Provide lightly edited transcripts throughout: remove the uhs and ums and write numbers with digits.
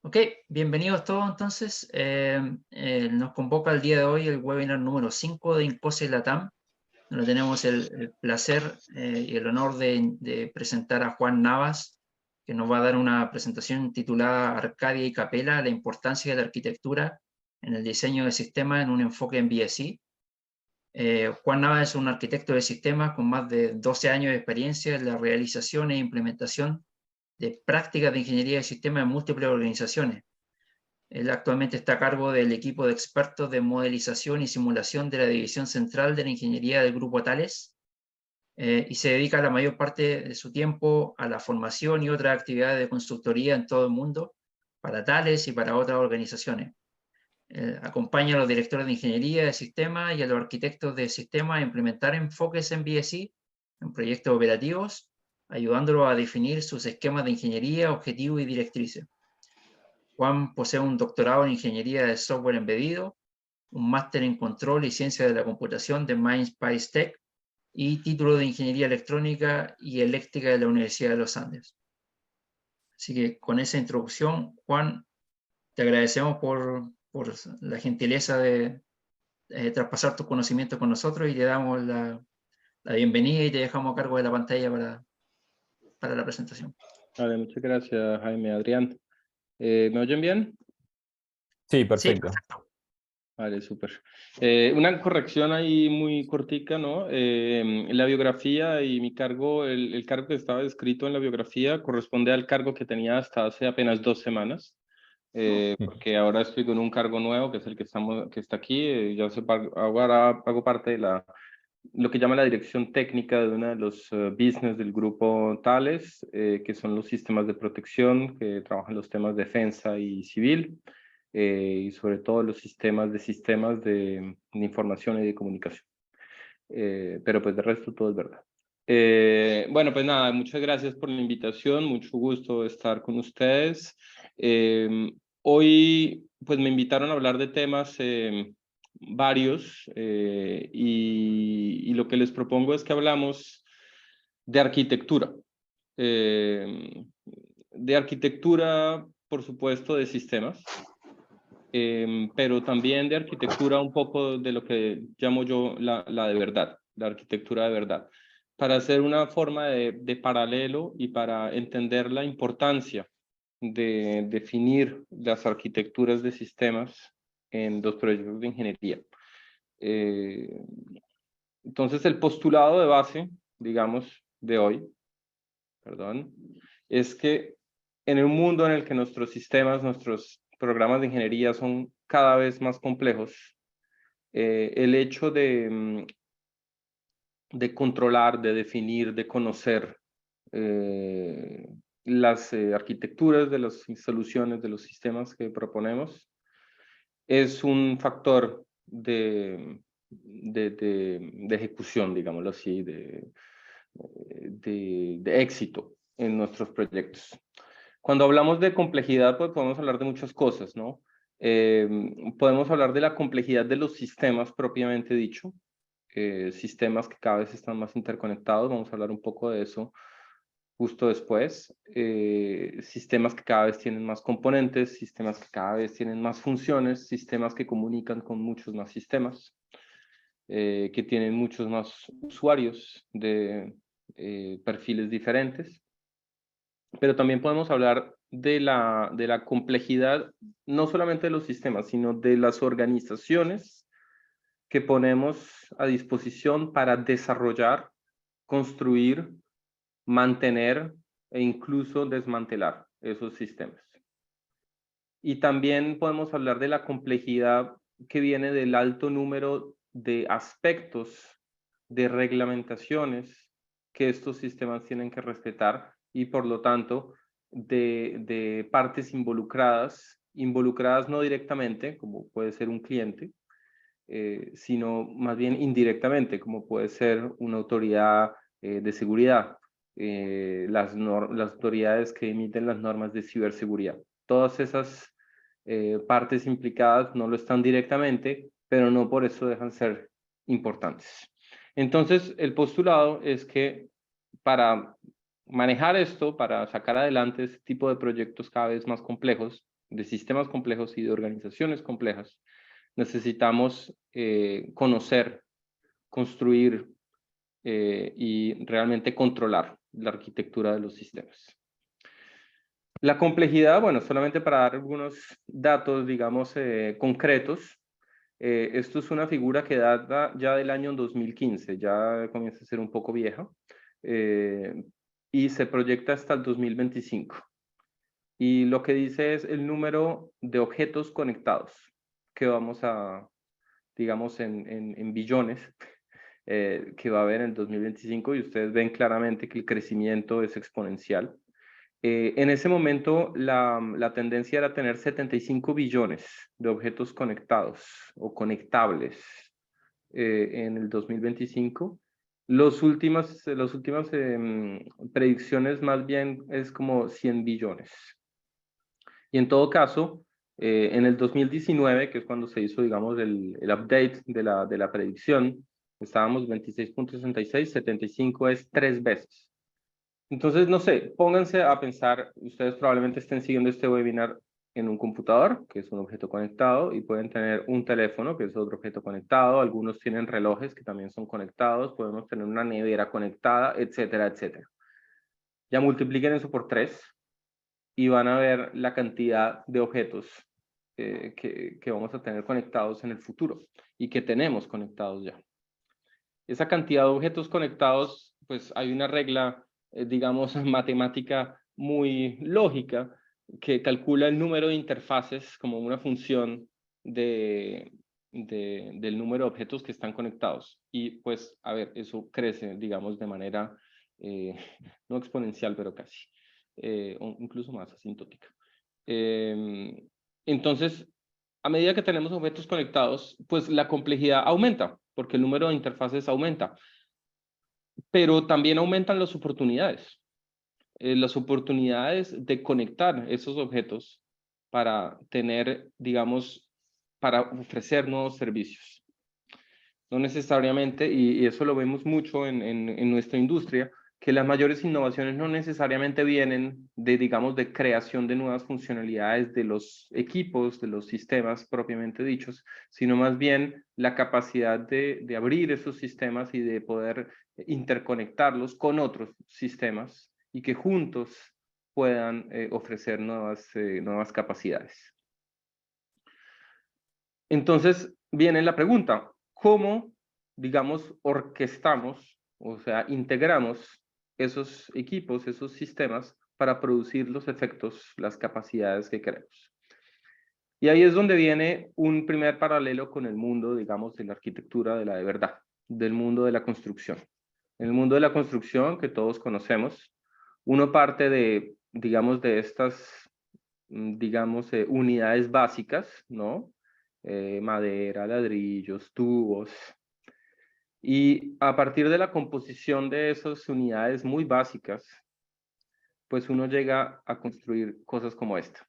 Ok, bienvenidos todos entonces. Nos convoca el día de hoy el webinar número 5 de INCOSE Latam, donde tenemos el placer y el honor de presentar a Juan Navas, que nos va a dar una presentación titulada Arcadia y Capella, la importancia de la arquitectura en el diseño de sistemas en un enfoque en BSI. Juan Navas es un arquitecto de sistemas con más de 12 años de experiencia en la realización e implementación de prácticas de ingeniería de sistemas en múltiples organizaciones. Él actualmente está a cargo del equipo de expertos de modelización y simulación de la División Central de la Ingeniería del Grupo Thales, y se dedica la mayor parte de su tiempo a la formación y otras actividades de consultoría en todo el mundo para Thales y para otras organizaciones. Acompaña a los directores de ingeniería de sistemas y a los arquitectos de sistemas a implementar enfoques en BSI en proyectos operativos, ayudándolos a definir sus esquemas de ingeniería, objetivos y directrices. Juan posee un doctorado en Ingeniería de Software Embedido, un máster en Control y Ciencia de la Computación de MindSpace Tech y título de Ingeniería Electrónica y Eléctrica de la Universidad de los Andes. Así que con esa introducción, Juan, te agradecemos por la gentileza de traspasar tus conocimientos con nosotros y te damos la bienvenida y te dejamos a cargo de la pantalla para la presentación. Vale, muchas gracias, Jaime. Adrián, ¿me oyen bien? Sí, Sí, perfecto. Vale, súper. Una corrección ahí muy cortica, ¿no? La biografía y mi cargo, el cargo que estaba descrito en la biografía corresponde al cargo que tenía hasta hace apenas 2 semanas, porque ahora estoy con un cargo nuevo, que es el que está aquí. Ahora hago parte de lo que llama la dirección técnica de uno de los business del grupo Thales, que son los sistemas de protección que trabajan los temas de defensa y civil. Y sobre todo los sistemas de información y de comunicación. Pero pues de resto todo es verdad. Bueno, pues nada, muchas gracias por la invitación, mucho gusto estar con ustedes. Hoy pues me invitaron a hablar de temas varios, y lo que les propongo es que hablamos de arquitectura. De arquitectura, por supuesto, de sistemas. Pero también de arquitectura, un poco de lo que llamo yo la de verdad, la arquitectura de verdad, para hacer una forma de paralelo y para entender la importancia de definir las arquitecturas de sistemas en los proyectos de ingeniería. Entonces, el postulado de base, digamos, de hoy, es que en un mundo en el que nuestros sistemas, nuestros programas de ingeniería son cada vez más complejos, el hecho de controlar, de definir, de conocer las arquitecturas de las soluciones, de los sistemas que proponemos, es un factor de ejecución, digámoslo así, de éxito en nuestros proyectos. Cuando hablamos de complejidad, pues podemos hablar de muchas cosas, ¿no? Podemos hablar de la complejidad de los sistemas propiamente dicho, sistemas que cada vez están más interconectados, vamos a hablar un poco de eso justo después. Sistemas que cada vez tienen más componentes, sistemas que cada vez tienen más funciones, sistemas que comunican con muchos más sistemas, que tienen muchos más usuarios de perfiles diferentes. Pero también podemos hablar de la complejidad, no solamente de los sistemas, sino de las organizaciones que ponemos a disposición para desarrollar, construir, mantener e incluso desmantelar esos sistemas. Y también podemos hablar de la complejidad que viene del alto número de aspectos, de reglamentaciones que estos sistemas tienen que respetar y por lo tanto de partes involucradas no directamente, como puede ser un cliente, sino más bien indirectamente, como puede ser una autoridad de seguridad, las autoridades que emiten las normas de ciberseguridad. Todas esas partes implicadas no lo están directamente, pero no por eso dejan ser importantes. Entonces, el postulado es que para manejar esto, para sacar adelante este tipo de proyectos cada vez más complejos, de sistemas complejos y de organizaciones complejas, necesitamos conocer, construir y realmente controlar la arquitectura de los sistemas. La complejidad, bueno, solamente para dar algunos datos, digamos, concretos, esto es una figura que data ya del año 2015, ya comienza a ser un poco vieja, y se proyecta hasta el 2025. Y lo que dice es el número de objetos conectados que vamos a, digamos, en billones, que va a haber en el 2025, y ustedes ven claramente que el crecimiento es exponencial. En ese momento la tendencia era tener 75 billones de objetos conectados o conectables en el 2025. Las últimas predicciones más bien es como 100 billones. Y en todo caso, en el 2019, que es cuando se hizo, digamos, el update de la predicción, estábamos 26.66, 75 es 3 veces. Entonces, no sé, pónganse a pensar, ustedes probablemente estén siguiendo este webinar en un computador, que es un objeto conectado, y pueden tener un teléfono, que es otro objeto conectado, algunos tienen relojes que también son conectados, podemos tener una nevera conectada, etcétera, etcétera. Ya multipliquen eso por 3 y van a ver la cantidad de objetos que vamos a tener conectados en el futuro y que tenemos conectados ya. Esa cantidad de objetos conectados, pues hay una regla, digamos, matemática muy lógica que calcula el número de interfaces como una función del número de objetos que están conectados. Y pues, a ver, eso crece, digamos, de manera no exponencial, pero casi, o incluso más asintótica. Entonces, a medida que tenemos objetos conectados, pues la complejidad aumenta, porque el número de interfaces aumenta. Pero también aumentan las oportunidades. Las oportunidades de conectar esos objetos para tener, digamos, para ofrecer nuevos servicios. No necesariamente, y eso lo vemos mucho en nuestra industria, que las mayores innovaciones no necesariamente vienen de, digamos, de creación de nuevas funcionalidades de los equipos, de los sistemas propiamente dichos, sino más bien la capacidad de abrir esos sistemas y de poder interconectarlos con otros sistemas y que juntos puedan ofrecer nuevas capacidades. Entonces viene la pregunta, ¿cómo, digamos, orquestamos, o sea, integramos esos equipos, esos sistemas para producir los efectos, las capacidades que queremos? Y ahí es donde viene un primer paralelo con el mundo, digamos, de la arquitectura de la de verdad, del mundo de la construcción. En el mundo de la construcción, que todos conocemos, uno parte de, digamos, de estas, digamos, unidades básicas, ¿no? Madera, ladrillos, tubos. Y a partir de la composición de esas unidades muy básicas, pues uno llega a construir cosas como esta.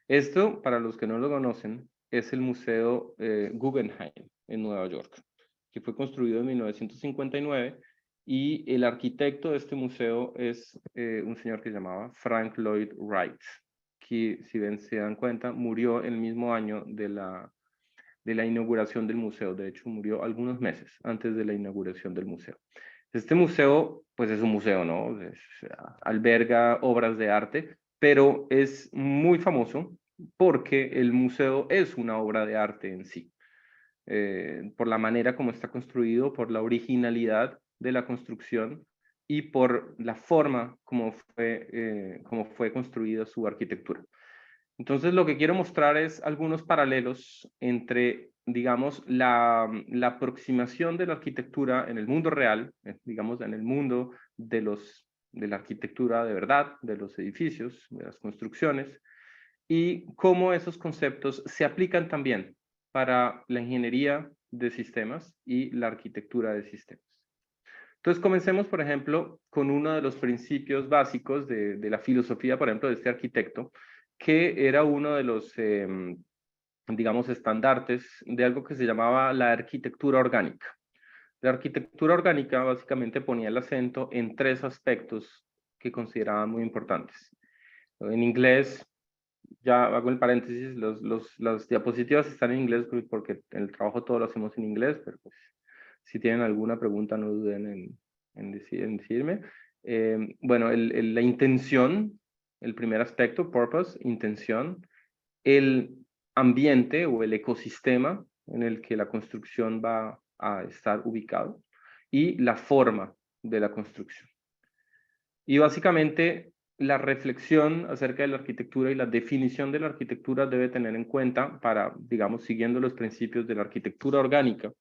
Esto, para los que no lo conocen, es el Museo Guggenheim en Nueva York, que fue construido en 1959 y el arquitecto de este museo es un señor que se llamaba Frank Lloyd Wright, que si se dan cuenta murió el mismo año de la inauguración del museo. De hecho, murió algunos meses antes de la inauguración del museo. Este museo, pues es un museo, ¿no? Alberga obras de arte, pero es muy famoso porque el museo es una obra de arte en sí. Por la manera como está construido, por la originalidad de la construcción y por la forma como fue construida su arquitectura. Entonces, lo que quiero mostrar es algunos paralelos entre, digamos, la aproximación de la arquitectura en el mundo real, digamos, en el mundo de la arquitectura de verdad, de los edificios, de las construcciones, y cómo esos conceptos se aplican también para la ingeniería de sistemas y la arquitectura de sistemas. Entonces, comencemos, por ejemplo, con uno de los principios básicos de la filosofía, por ejemplo, de este arquitecto, que era uno de los, digamos, estandartes de algo que se llamaba la arquitectura orgánica. La arquitectura orgánica básicamente ponía el acento en 3 aspectos que consideraban muy importantes. En inglés ya hago el paréntesis, las diapositivas están en inglés porque el trabajo todo lo hacemos en inglés, pero pues, si tienen alguna pregunta no duden en decirme. Bueno, la intención, el primer aspecto, purpose, intención, el ambiente o el ecosistema en el que la construcción va a estar ubicado y la forma de la construcción. Y básicamente la reflexión acerca de la arquitectura y la definición de la arquitectura debe tener en cuenta para, digamos, siguiendo los principios de la arquitectura orgánica,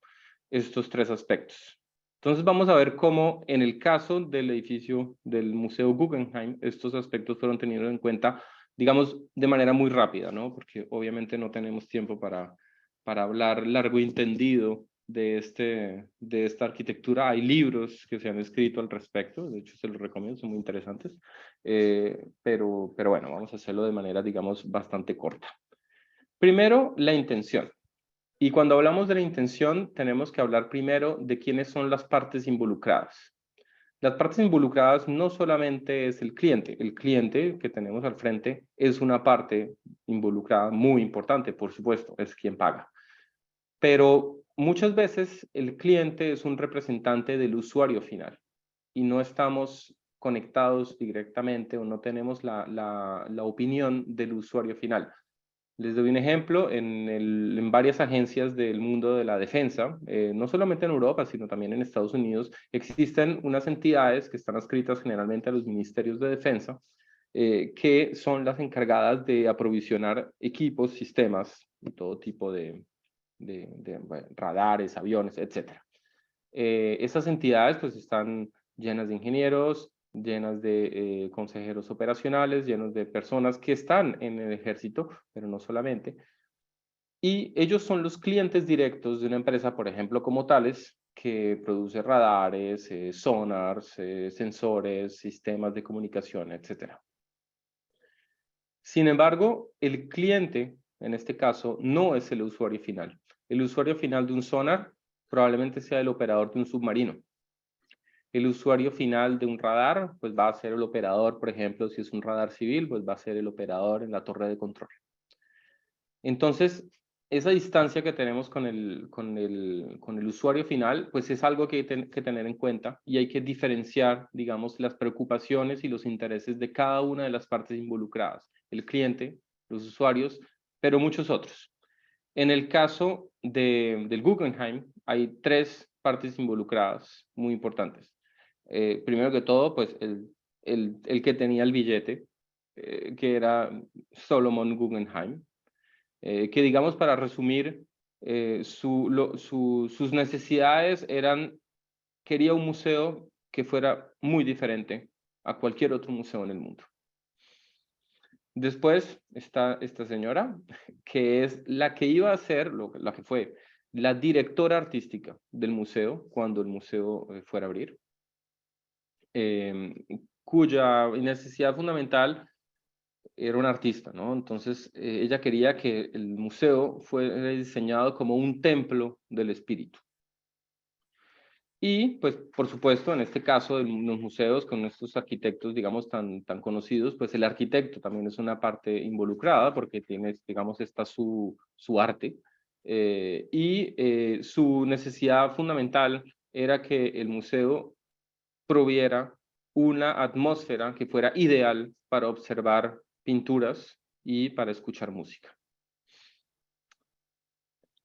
estos tres aspectos. Entonces vamos a ver cómo en el caso del edificio del Museo Guggenheim, estos aspectos fueron tenidos en cuenta, digamos, de manera muy rápida, ¿no? Porque obviamente no tenemos tiempo para hablar largo y entendido de esta arquitectura. Hay libros que se han escrito al respecto, de hecho se los recomiendo, son muy interesantes, pero bueno, vamos a hacerlo de manera, digamos, bastante corta. Primero, la intención. Y cuando hablamos de la intención, tenemos que hablar primero de quiénes son las partes involucradas. Las partes involucradas no solamente es el cliente que tenemos al frente es una parte involucrada muy importante, por supuesto, es quien paga. Pero muchas veces el cliente es un representante del usuario final y no estamos conectados directamente o no tenemos la opinión del usuario final. Les doy un ejemplo, en varias agencias del mundo de la defensa, no solamente en Europa, sino también en Estados Unidos, existen unas entidades que están adscritas generalmente a los ministerios de defensa, que son las encargadas de aprovisionar equipos, sistemas y todo tipo de bueno, radares, aviones, etc. Esas entidades pues están llenas de ingenieros, llenas de consejeros operacionales, llenos de personas que están en el ejército, pero no solamente. Y ellos son los clientes directos de una empresa, por ejemplo, como Thales, que produce radares, sonars, sensores, sistemas de comunicación, etc. Sin embargo, el cliente, en este caso, no es el usuario final. El usuario final de un sonar probablemente sea el operador de un submarino. El usuario final de un radar, pues va a ser el operador, por ejemplo, si es un radar civil, pues va a ser el operador en la torre de control. Entonces, esa distancia que tenemos con el usuario final, pues es algo que hay que tener en cuenta y hay que diferenciar, digamos, las preocupaciones y los intereses de cada una de las partes involucradas, el cliente, los usuarios, pero muchos otros. En el caso del Guggenheim, hay tres partes involucradas muy importantes. Primero que todo, pues el que tenía el billete, que era Solomon Guggenheim, que digamos para resumir, sus necesidades eran, quería un museo que fuera muy diferente a cualquier otro museo en el mundo. Después está esta señora, que es la que iba a ser, la que fue la directora artística del museo cuando el museo fuera a abrir, cuya necesidad fundamental era una artista, ¿no? Entonces ella quería que el museo fuera diseñado como un templo del espíritu. Y, pues, por supuesto, en este caso de los museos con estos arquitectos, digamos, tan conocidos, pues el arquitecto también es una parte involucrada porque tiene, digamos, está su arte. Su necesidad fundamental era que el museo proviera una atmósfera que fuera ideal para observar pinturas y para escuchar música.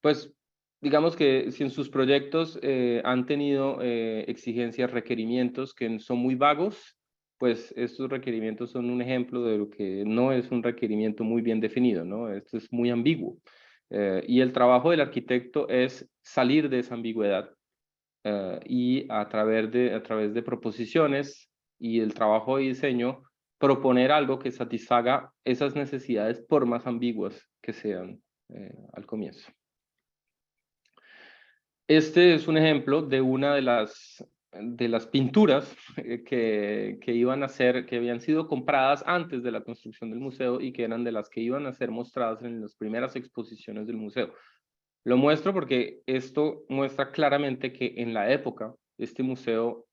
Pues digamos que si en sus proyectos han tenido exigencias, requerimientos que son muy vagos, pues estos requerimientos son un ejemplo de lo que no es un requerimiento muy bien definido, ¿no? Esto es muy ambiguo. Y el trabajo del arquitecto es salir de esa ambigüedad y a través de proposiciones y el trabajo de diseño, proponer algo que satisfaga esas necesidades por más ambiguas que sean al comienzo. Este es un ejemplo de una de las pinturas que iban a ser, que habían sido compradas antes de la construcción del museo y que eran de las que iban a ser mostradas en las primeras exposiciones del museo. Lo muestro porque esto muestra claramente que en la época este museo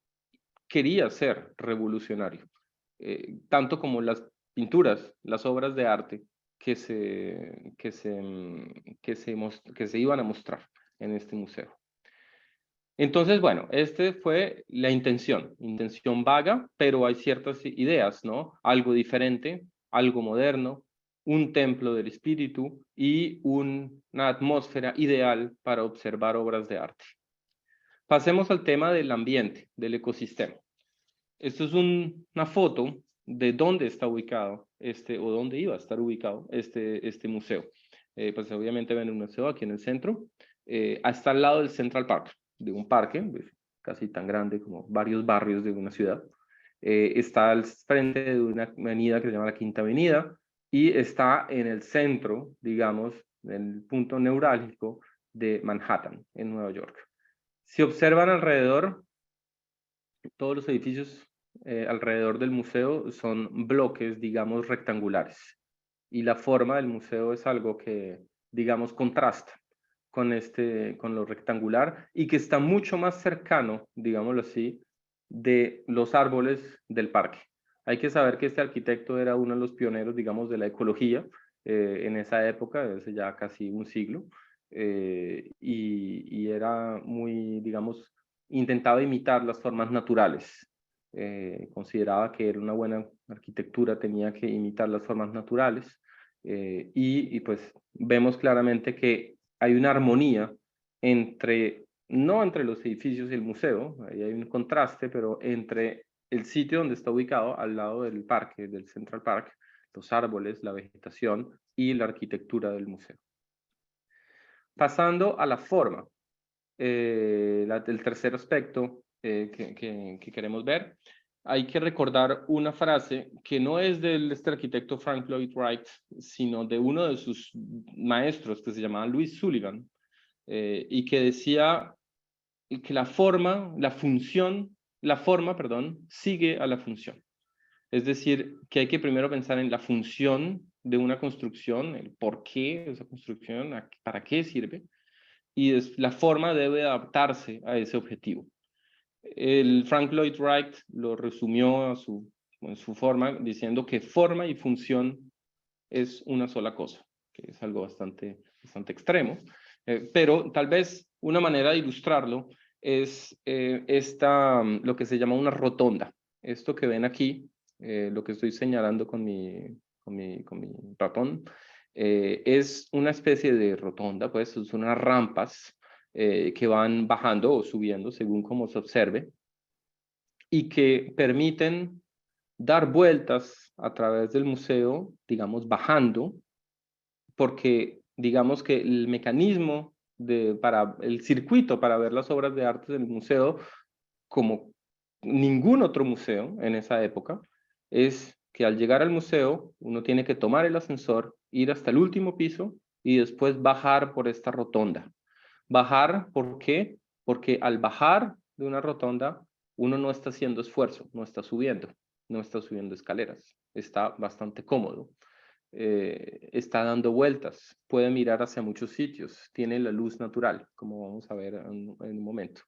quería ser revolucionario, tanto como las pinturas, las obras de arte que se iban a mostrar en este museo. Entonces, bueno, esta fue la intención vaga, pero hay ciertas ideas, ¿no? Algo diferente, algo moderno, un templo del espíritu y una atmósfera ideal para observar obras de arte. Pasemos al tema del ambiente, del ecosistema. Esto es una foto de dónde está ubicado o dónde iba a estar ubicado este museo. Pues obviamente ven un museo aquí en el centro, está al lado del Central Park, de un parque casi tan grande como varios barrios de una ciudad. Está al frente de una avenida que se llama la Quinta Avenida y está en el centro, digamos, en el punto neurálgico de Manhattan, en Nueva York. Si observan alrededor, todos los edificios alrededor del museo son bloques, digamos, rectangulares. Y la forma del museo es algo que, digamos, contrasta con lo rectangular y que está mucho más cercano, digámoslo así, de los árboles del parque. Hay que saber que este arquitecto era uno de los pioneros, digamos, de la ecología en esa época, hace ya casi un siglo, y era muy, digamos, intentaba imitar las formas naturales. Consideraba que era una buena arquitectura, tenía que imitar las formas naturales, y pues vemos claramente que hay una armonía no entre los edificios y el museo, ahí hay un contraste, pero entre el sitio donde está ubicado, al lado del parque, del Central Park, los árboles, la vegetación y la arquitectura del museo. Pasando a la forma, el tercer aspecto que queremos ver, hay que recordar una frase que no es del arquitecto Frank Lloyd Wright, sino de uno de sus maestros que se llamaba Louis Sullivan, y que decía que la forma, sigue a la función. Es decir, que hay que primero pensar en la función de una construcción, el por qué esa construcción, para qué sirve, y la forma debe adaptarse a ese objetivo. El Frank Lloyd Wright lo resumió en su forma diciendo que forma y función es una sola cosa, que es algo bastante extremo, pero tal vez una manera de ilustrarlo es lo que se llama una rotonda. Esto que ven aquí, lo que estoy señalando con mi ratón, es una especie de rotonda, pues son unas rampas que van bajando o subiendo según como se observe y que permiten dar vueltas a través del museo, digamos, bajando, porque digamos que el mecanismo el circuito para ver las obras de arte del museo, como ningún otro museo en esa época, es que al llegar al museo uno tiene que tomar el ascensor, ir hasta el último piso y después bajar por esta rotonda. Bajar, ¿por qué? Porque al bajar de una rotonda uno no está haciendo esfuerzo, no está subiendo escaleras, está bastante cómodo. Está dando vueltas, puede mirar hacia muchos sitios, tiene la luz natural, como vamos a ver en un momento.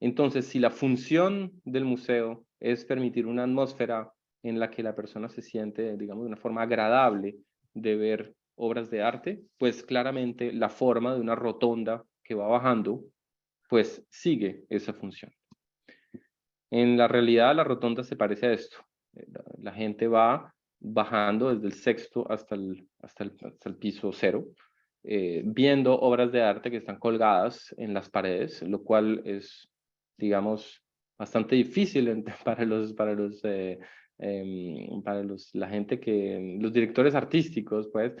Entonces, si la función del museo es permitir una atmósfera en la que la persona se siente, digamos, de una forma agradable de ver obras de arte, pues claramente la forma de una rotonda que va bajando, pues sigue esa función. En la realidad, la rotonda se parece a esto. La gente va bajando desde el sexto hasta el piso cero, viendo obras de arte que están colgadas en las paredes, lo cual es, digamos, bastante difícil la gente los directores artísticos, pues,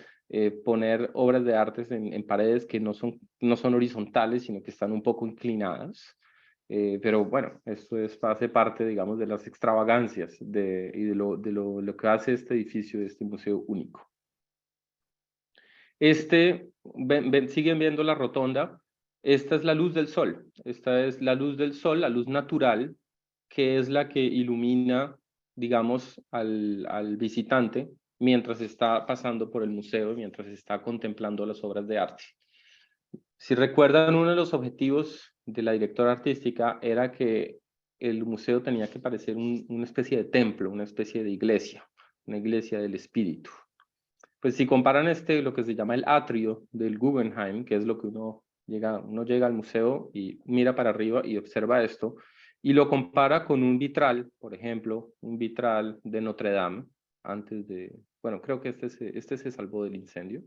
poner obras de arte en paredes que no son horizontales, sino que están un poco inclinadas. Pero bueno, esto hace parte, digamos, de las extravagancias y de lo que hace este edificio, este museo único. Siguen viendo la rotonda. Esta es la luz del sol. Esta es la luz del sol, la luz natural, que es la que ilumina, digamos, al visitante mientras está pasando por el museo, mientras está contemplando las obras de arte. Si recuerdan, uno de los objetivos de la directora artística era que el museo tenía que parecer una especie de templo, una especie de iglesia, una iglesia del espíritu. Pues si comparan lo que se llama el atrio del Guggenheim, que es lo que uno llega al museo y mira para arriba y observa esto, y lo compara con un vitral, por ejemplo, un vitral de Notre Dame, bueno, creo que este se salvó del incendio,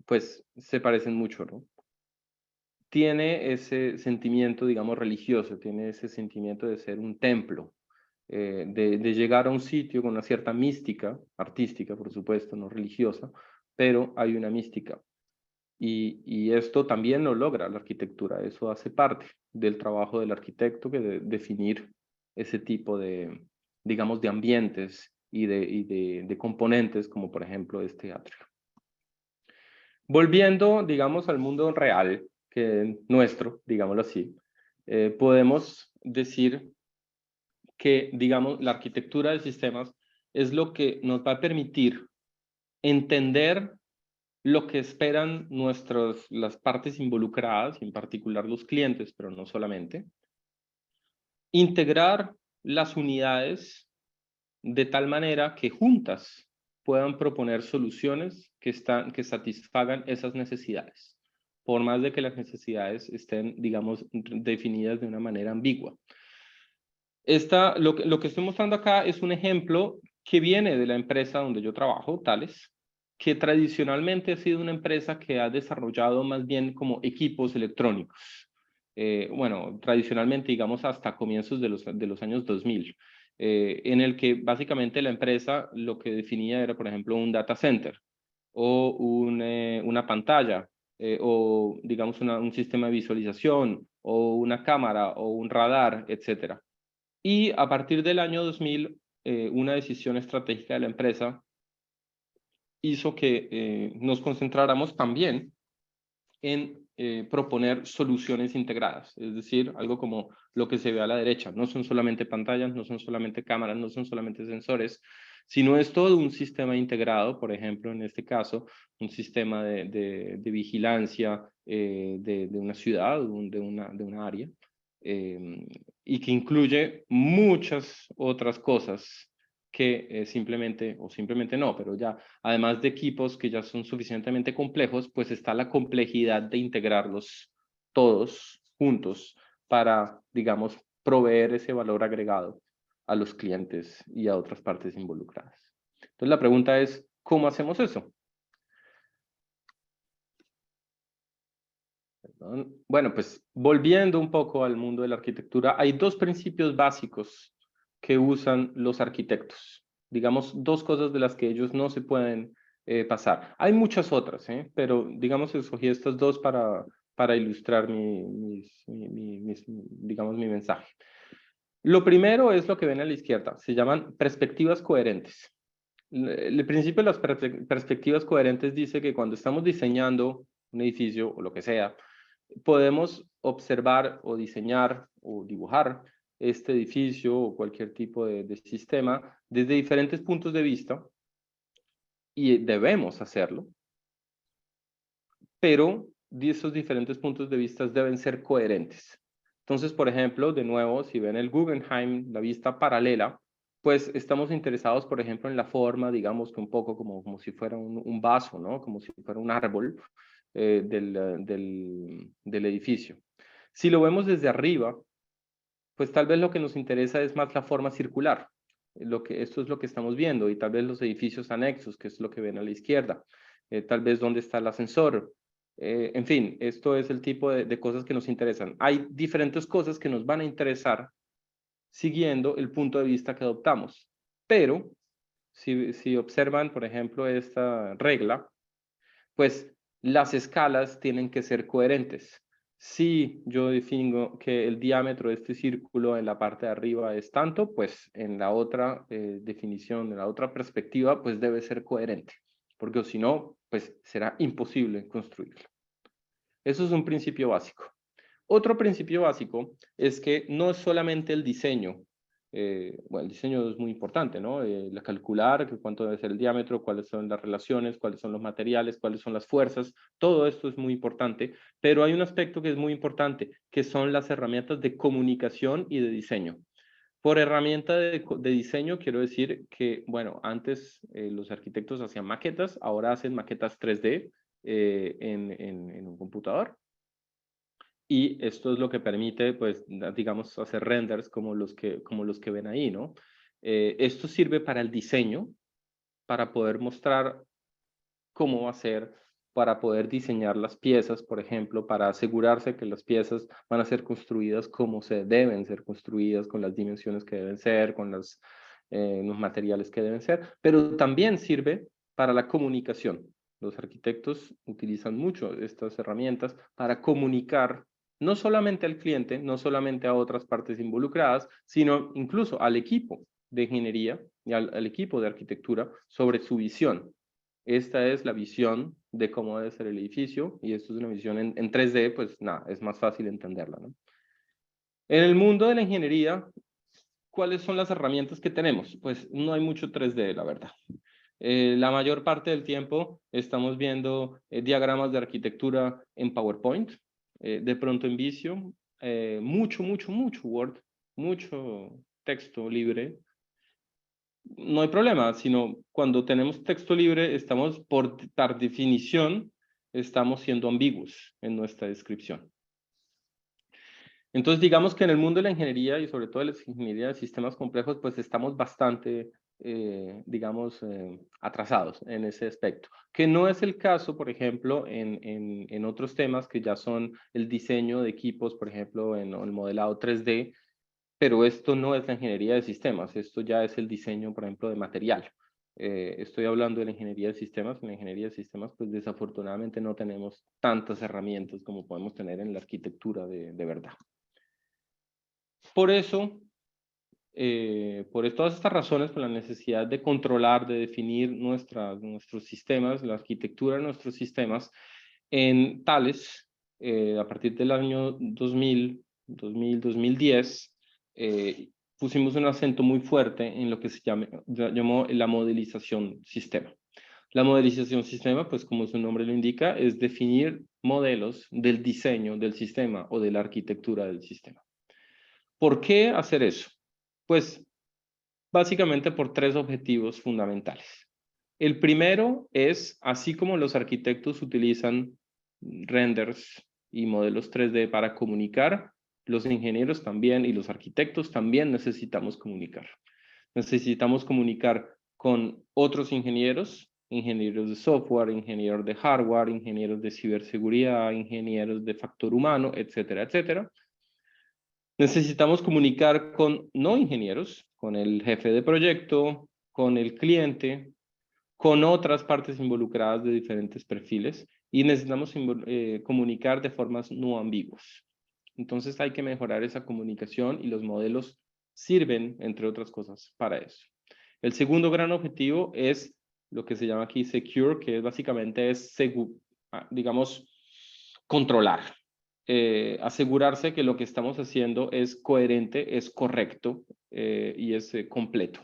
pues se parecen mucho, ¿no? Tiene ese sentimiento, digamos, religioso, tiene ese sentimiento de ser un templo, de llegar a un sitio con una cierta mística, artística, por supuesto, no religiosa, pero hay una mística. Y esto también lo logra la arquitectura, eso hace parte del trabajo del arquitecto, que de definir ese tipo de, digamos, de ambientes y de componentes, como por ejemplo este atrio. Volviendo, digamos, al mundo real, que nuestro, digámoslo así, podemos decir que, digamos, la arquitectura de sistemas es lo que nos va a permitir entender lo que esperan las partes involucradas, en particular los clientes, pero no solamente, integrar las unidades de tal manera que juntas puedan proponer soluciones que satisfagan esas necesidades, por más de que las necesidades estén, digamos, definidas de una manera ambigua. Lo que estoy mostrando acá es un ejemplo que viene de la empresa donde yo trabajo, Thales, que tradicionalmente ha sido una empresa que ha desarrollado más bien como equipos electrónicos. Bueno, tradicionalmente, digamos, hasta comienzos de los años 2000, en el que básicamente la empresa lo que definía era, por ejemplo, un data center o una pantalla, o digamos un sistema de visualización, o una cámara, o un radar, etcétera. Y a partir del año 2000, una decisión estratégica de la empresa hizo que nos concentráramos también en proponer soluciones integradas, es decir, algo como lo que se ve a la derecha. No son solamente pantallas, no son solamente cámaras, no son solamente sensores, sino es todo un sistema integrado, por ejemplo, en este caso, un sistema de vigilancia de una ciudad, de una área, y que incluye muchas otras cosas que simplemente, o simplemente no, pero ya, además de equipos que ya son suficientemente complejos, pues está la complejidad de integrarlos todos juntos para, digamos, proveer ese valor agregado a los clientes y a otras partes involucradas. Entonces la pregunta es, ¿cómo hacemos eso? Bueno, pues volviendo un poco al mundo de la arquitectura, hay dos principios básicos que usan los arquitectos. Digamos, dos cosas de las que ellos no se pueden pasar. Hay muchas otras, pero digamos, escogí estas dos para ilustrar digamos, mi mensaje. Lo primero es lo que ven a la izquierda, se llaman perspectivas coherentes. El principio de las perspectivas coherentes dice que cuando estamos diseñando un edificio o lo que sea, podemos observar o diseñar o dibujar este edificio o cualquier tipo de sistema desde diferentes puntos de vista, y debemos hacerlo, pero esos diferentes puntos de vista deben ser coherentes. Entonces, por ejemplo, de nuevo, si ven el Guggenheim, la vista paralela, pues estamos interesados, por ejemplo, en la forma, digamos que un poco como si fuera un vaso, ¿no? Como si fuera un árbol del edificio. Si lo vemos desde arriba, pues tal vez lo que nos interesa es más la forma circular. Esto es lo que estamos viendo, y tal vez los edificios anexos, que es lo que ven a la izquierda. Tal vez dónde está el ascensor. En fin, esto es el tipo de cosas que nos interesan. Hay diferentes cosas que nos van a interesar siguiendo el punto de vista que adoptamos. Pero, si observan, por ejemplo, esta regla, pues las escalas tienen que ser coherentes. Si yo defino que el diámetro de este círculo en la parte de arriba es tanto, pues en la otra definición, en la otra perspectiva, pues debe ser coherente, porque si no, pues será imposible construirlo. Eso es un principio básico. Otro principio básico es que no es solamente el diseño. Bueno, el diseño es muy importante, ¿no? Calcular cuánto debe ser el diámetro, cuáles son las relaciones, cuáles son los materiales, cuáles son las fuerzas, todo esto es muy importante, pero hay un aspecto que es muy importante, que son las herramientas de comunicación y de diseño. Por herramienta de diseño quiero decir que, bueno, antes los arquitectos hacían maquetas, ahora hacen maquetas 3D en un computador. Y esto es lo que permite, pues, digamos, hacer renders como los que ven ahí, ¿no? Esto sirve para el diseño, para poder mostrar cómo va a ser, para poder diseñar las piezas, por ejemplo, para asegurarse que las piezas van a ser construidas como se deben ser construidas, con las dimensiones que deben ser, con los materiales que deben ser, pero también sirve para la comunicación. Los arquitectos utilizan mucho estas herramientas para comunicar no solamente al cliente, no solamente a otras partes involucradas, sino incluso al equipo de ingeniería y al equipo de arquitectura sobre su visión. Esta es la visión de cómo debe ser el edificio y esto es una visión en 3D, pues nada, es más fácil entenderla, ¿no? En el mundo de la ingeniería, ¿cuáles son las herramientas que tenemos? Pues no hay mucho 3D, la verdad. La mayor parte del tiempo estamos viendo diagramas de arquitectura en PowerPoint, de pronto en Visio, mucho Word, mucho texto libre. No hay problema, sino cuando tenemos texto libre, estamos por definición, estamos siendo ambiguos en nuestra descripción. Entonces, digamos que en el mundo de la ingeniería y sobre todo de la ingeniería de sistemas complejos, pues estamos bastante, digamos, atrasados en ese aspecto. Que no es el caso, por ejemplo, en otros temas que ya son el diseño de equipos, por ejemplo, en el modelado 3D, pero esto no es la ingeniería de sistemas, esto ya es el diseño, por ejemplo, de material. Estoy hablando de la ingeniería de sistemas. En la ingeniería de sistemas, pues desafortunadamente no tenemos tantas herramientas como podemos tener en la arquitectura de verdad. Por eso, por todas estas razones, por la necesidad de controlar, de definir nuestros sistemas, la arquitectura de nuestros sistemas, en Thales, a partir del año 2010, pusimos un acento muy fuerte en lo que se llamó la modelización sistema. La modelización sistema, pues como su nombre lo indica, es definir modelos del diseño del sistema o de la arquitectura del sistema. ¿Por qué hacer eso? Pues básicamente por tres objetivos fundamentales. El primero es, así como los arquitectos utilizan renders y modelos 3D para comunicar, los ingenieros también y los arquitectos también necesitamos comunicar. Necesitamos comunicar con otros ingenieros, ingenieros de software, ingenieros de hardware, ingenieros de ciberseguridad, ingenieros de factor humano, etcétera, etcétera. Necesitamos comunicar con no ingenieros, con el jefe de proyecto, con el cliente, con otras partes involucradas de diferentes perfiles y necesitamos comunicar de formas no ambiguas. Entonces hay que mejorar esa comunicación y los modelos sirven, entre otras cosas, para eso. El segundo gran objetivo es lo que se llama aquí secure, que básicamente es, digamos, controlar. Asegurarse que lo que estamos haciendo es coherente, es correcto y es completo.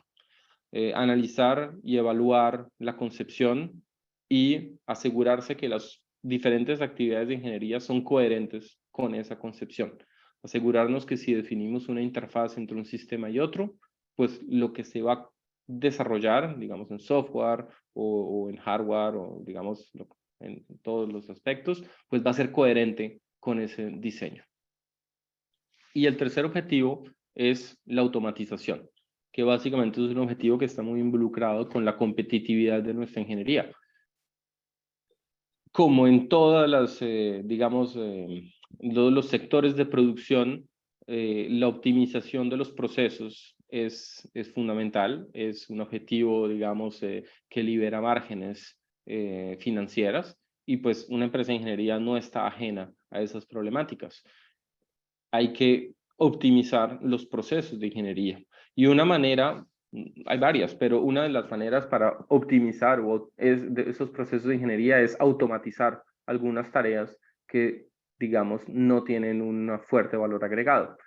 Analizar y evaluar la concepción y asegurarse que las diferentes actividades de ingeniería son coherentes con esa concepción. Asegurarnos que si definimos una interfaz entre un sistema y otro, pues lo que se va a desarrollar, digamos, en software o en hardware o digamos en todos los aspectos, pues va a ser coherente con ese diseño. Y el tercer objetivo es la automatización, que básicamente es un objetivo que está muy involucrado con la competitividad de nuestra ingeniería. Como en todas las, digamos, todos los sectores de producción, la optimización de los procesos es fundamental, es un objetivo, digamos, que libera márgenes financieras y pues una empresa de ingeniería no está ajena a esas problemáticas. Hay que optimizar los procesos de ingeniería. Y una manera, hay varias, pero una de las maneras para optimizar de esos procesos de ingeniería es automatizar algunas tareas que, digamos, no tienen un fuerte valor agregado.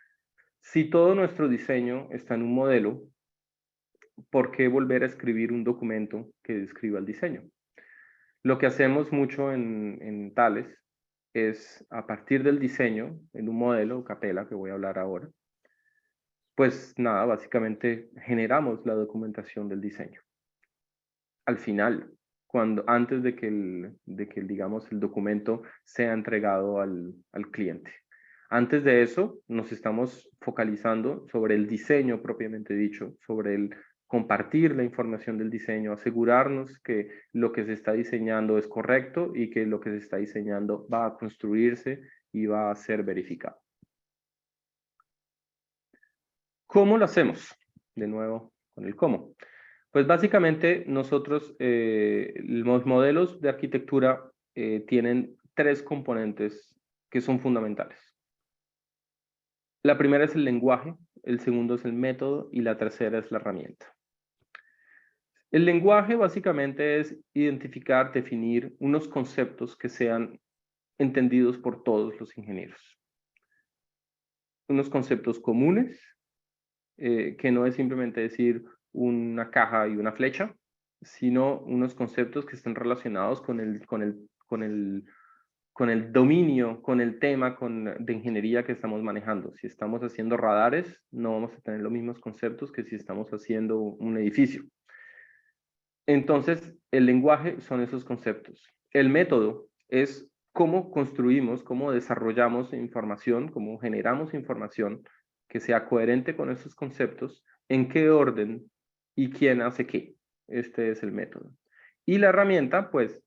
Si todo nuestro diseño está en un modelo, ¿por qué volver a escribir un documento que describa el diseño? Lo que hacemos mucho en Thales es, a partir del diseño, en un modelo, Capella, que voy a hablar ahora, pues nada, básicamente generamos la documentación del diseño. Al final, antes de que digamos, el documento sea entregado al cliente. Antes de eso, nos estamos focalizando sobre el diseño propiamente dicho, sobre el compartir la información del diseño, asegurarnos que lo que se está diseñando es correcto y que lo que se está diseñando va a construirse y va a ser verificado. ¿Cómo lo hacemos? De nuevo, con el cómo. Pues básicamente nosotros, los modelos de arquitectura tienen 3 componentes que son fundamentales. La primera es el lenguaje, el segundo es el método y la tercera es la herramienta. El lenguaje básicamente es identificar, definir unos conceptos que sean entendidos por todos los ingenieros. Unos conceptos comunes, que no es simplemente decir una caja y una flecha, sino unos conceptos que estén relacionados con el dominio, con el tema de ingeniería que estamos manejando. Si estamos haciendo radares, no vamos a tener los mismos conceptos que si estamos haciendo un edificio. Entonces, el lenguaje son esos conceptos. El método es cómo construimos, cómo desarrollamos información, cómo generamos información que sea coherente con esos conceptos, en qué orden y quién hace qué. Este es el método. Y la herramienta, pues,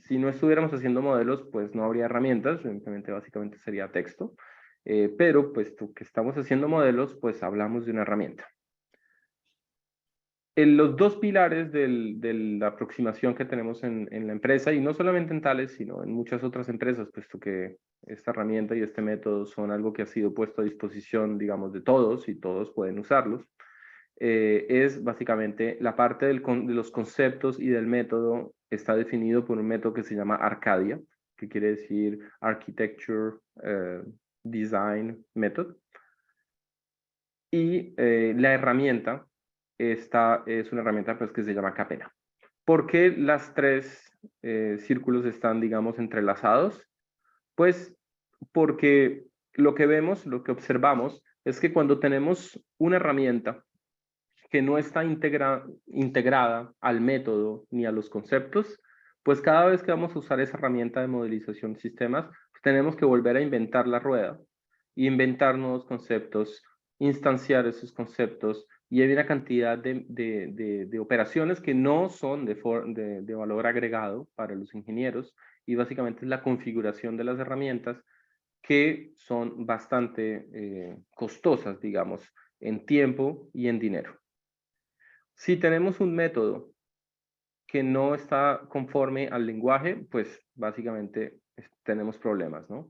si no estuviéramos haciendo modelos, pues no habría herramientas, simplemente básicamente sería texto. Pero, pues, que estamos haciendo modelos, pues hablamos de una herramienta. Los 2 pilares de la aproximación que tenemos en la empresa, y no solamente en Thales, sino en muchas otras empresas, puesto que esta herramienta y este método son algo que ha sido puesto a disposición, digamos, de todos y todos pueden usarlos, es básicamente la parte de los conceptos y del método está definido por un método que se llama Arcadia, que quiere decir Architecture Design Method. Y la herramienta, esta es una herramienta pues, que se llama Capena. ¿Por qué las 3 círculos están, digamos, entrelazados? Pues porque lo que vemos, lo que observamos, es que cuando tenemos una herramienta que no está integrada al método ni a los conceptos, pues cada vez que vamos a usar esa herramienta de modelización de sistemas, pues tenemos que volver a inventar la rueda, inventar nuevos conceptos, instanciar esos conceptos, y hay una cantidad de operaciones que no son de valor agregado para los ingenieros, y básicamente es la configuración de las herramientas que son bastante costosas, digamos, en tiempo y en dinero. Si tenemos un método que no está conforme al lenguaje, pues básicamente tenemos problemas, ¿no?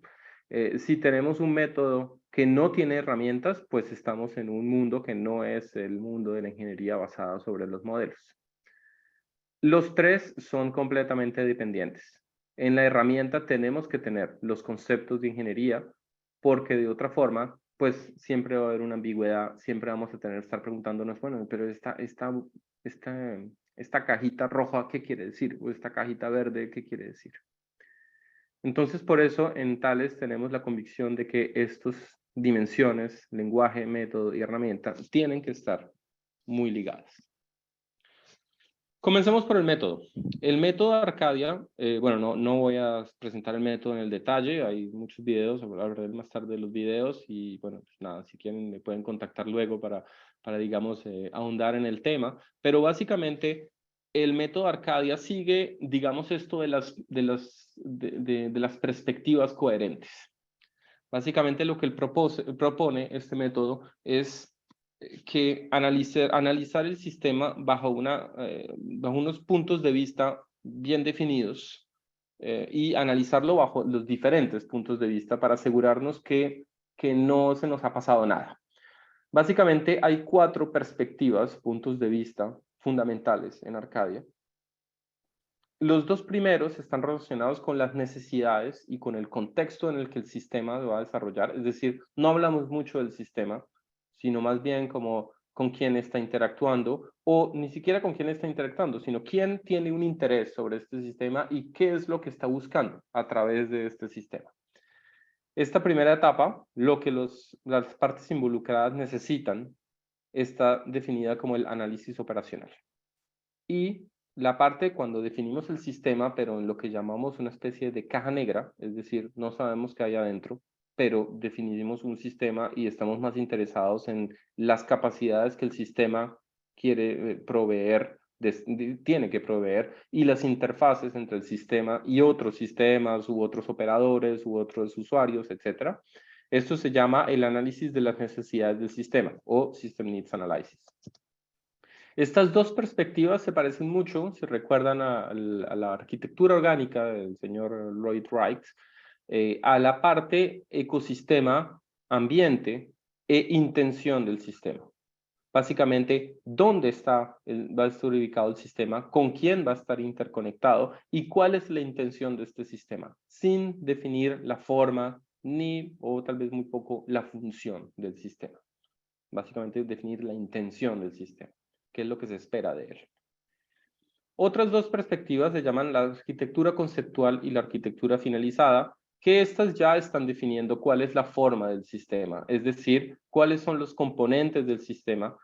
Si tenemos un método que no tiene herramientas, pues estamos en un mundo que no es el mundo de la ingeniería basada sobre los modelos. Los 3 son completamente dependientes. En la herramienta tenemos que tener los conceptos de ingeniería, porque de otra forma, pues siempre va a haber una ambigüedad, siempre vamos a tener que estar preguntándonos, bueno, pero esta cajita roja, ¿qué quiere decir? O esta cajita verde, ¿qué quiere decir? Entonces, por eso en Thales tenemos la convicción de que estas dimensiones, lenguaje, método y herramienta, tienen que estar muy ligadas. Comencemos por el método. El método Arcadia, bueno, no voy a presentar el método en el detalle, hay muchos videos, hablaré más tarde de los videos y bueno, pues nada, si quieren me pueden contactar luego para digamos, ahondar en el tema, pero básicamente el método Arcadia sigue, digamos, esto de las perspectivas coherentes. Básicamente lo que él propone este método es que analizar el sistema bajo unos puntos de vista bien definidos y analizarlo bajo los diferentes puntos de vista para asegurarnos que no se nos ha pasado nada. Básicamente hay 4 perspectivas, puntos de vista fundamentales en Arcadia. Los 2 primeros están relacionados con las necesidades y con el contexto en el que el sistema se va a desarrollar, es decir, no hablamos mucho del sistema, sino más bien como con quién está interactuando, o ni siquiera con quién está interactuando, sino quién tiene un interés sobre este sistema y qué es lo que está buscando a través de este sistema. Esta primera etapa, lo que las partes involucradas necesitan está definida como el análisis operacional. Y la parte cuando definimos el sistema, pero en lo que llamamos una especie de caja negra, es decir, no sabemos qué hay adentro, pero definimos un sistema y estamos más interesados en las capacidades que el sistema quiere proveer, tiene que proveer, y las interfaces entre el sistema y otros sistemas u otros operadores u otros usuarios, etc. Esto se llama el análisis de las necesidades del sistema o System Needs Analysis. Estas dos perspectivas se parecen mucho, si recuerdan a la arquitectura orgánica del señor Lloyd Wright, a la parte ecosistema, ambiente e intención del sistema. Básicamente, dónde va a estar ubicado el sistema, con quién va a estar interconectado y cuál es la intención de este sistema, sin definir la forma ni, o tal vez muy poco, la función del sistema. Básicamente, definir la intención del sistema, qué es lo que se espera de él. Otras dos perspectivas se llaman la arquitectura conceptual y la arquitectura finalizada, que estas ya están definiendo cuál es la forma del sistema, es decir, cuáles son los componentes del sistema,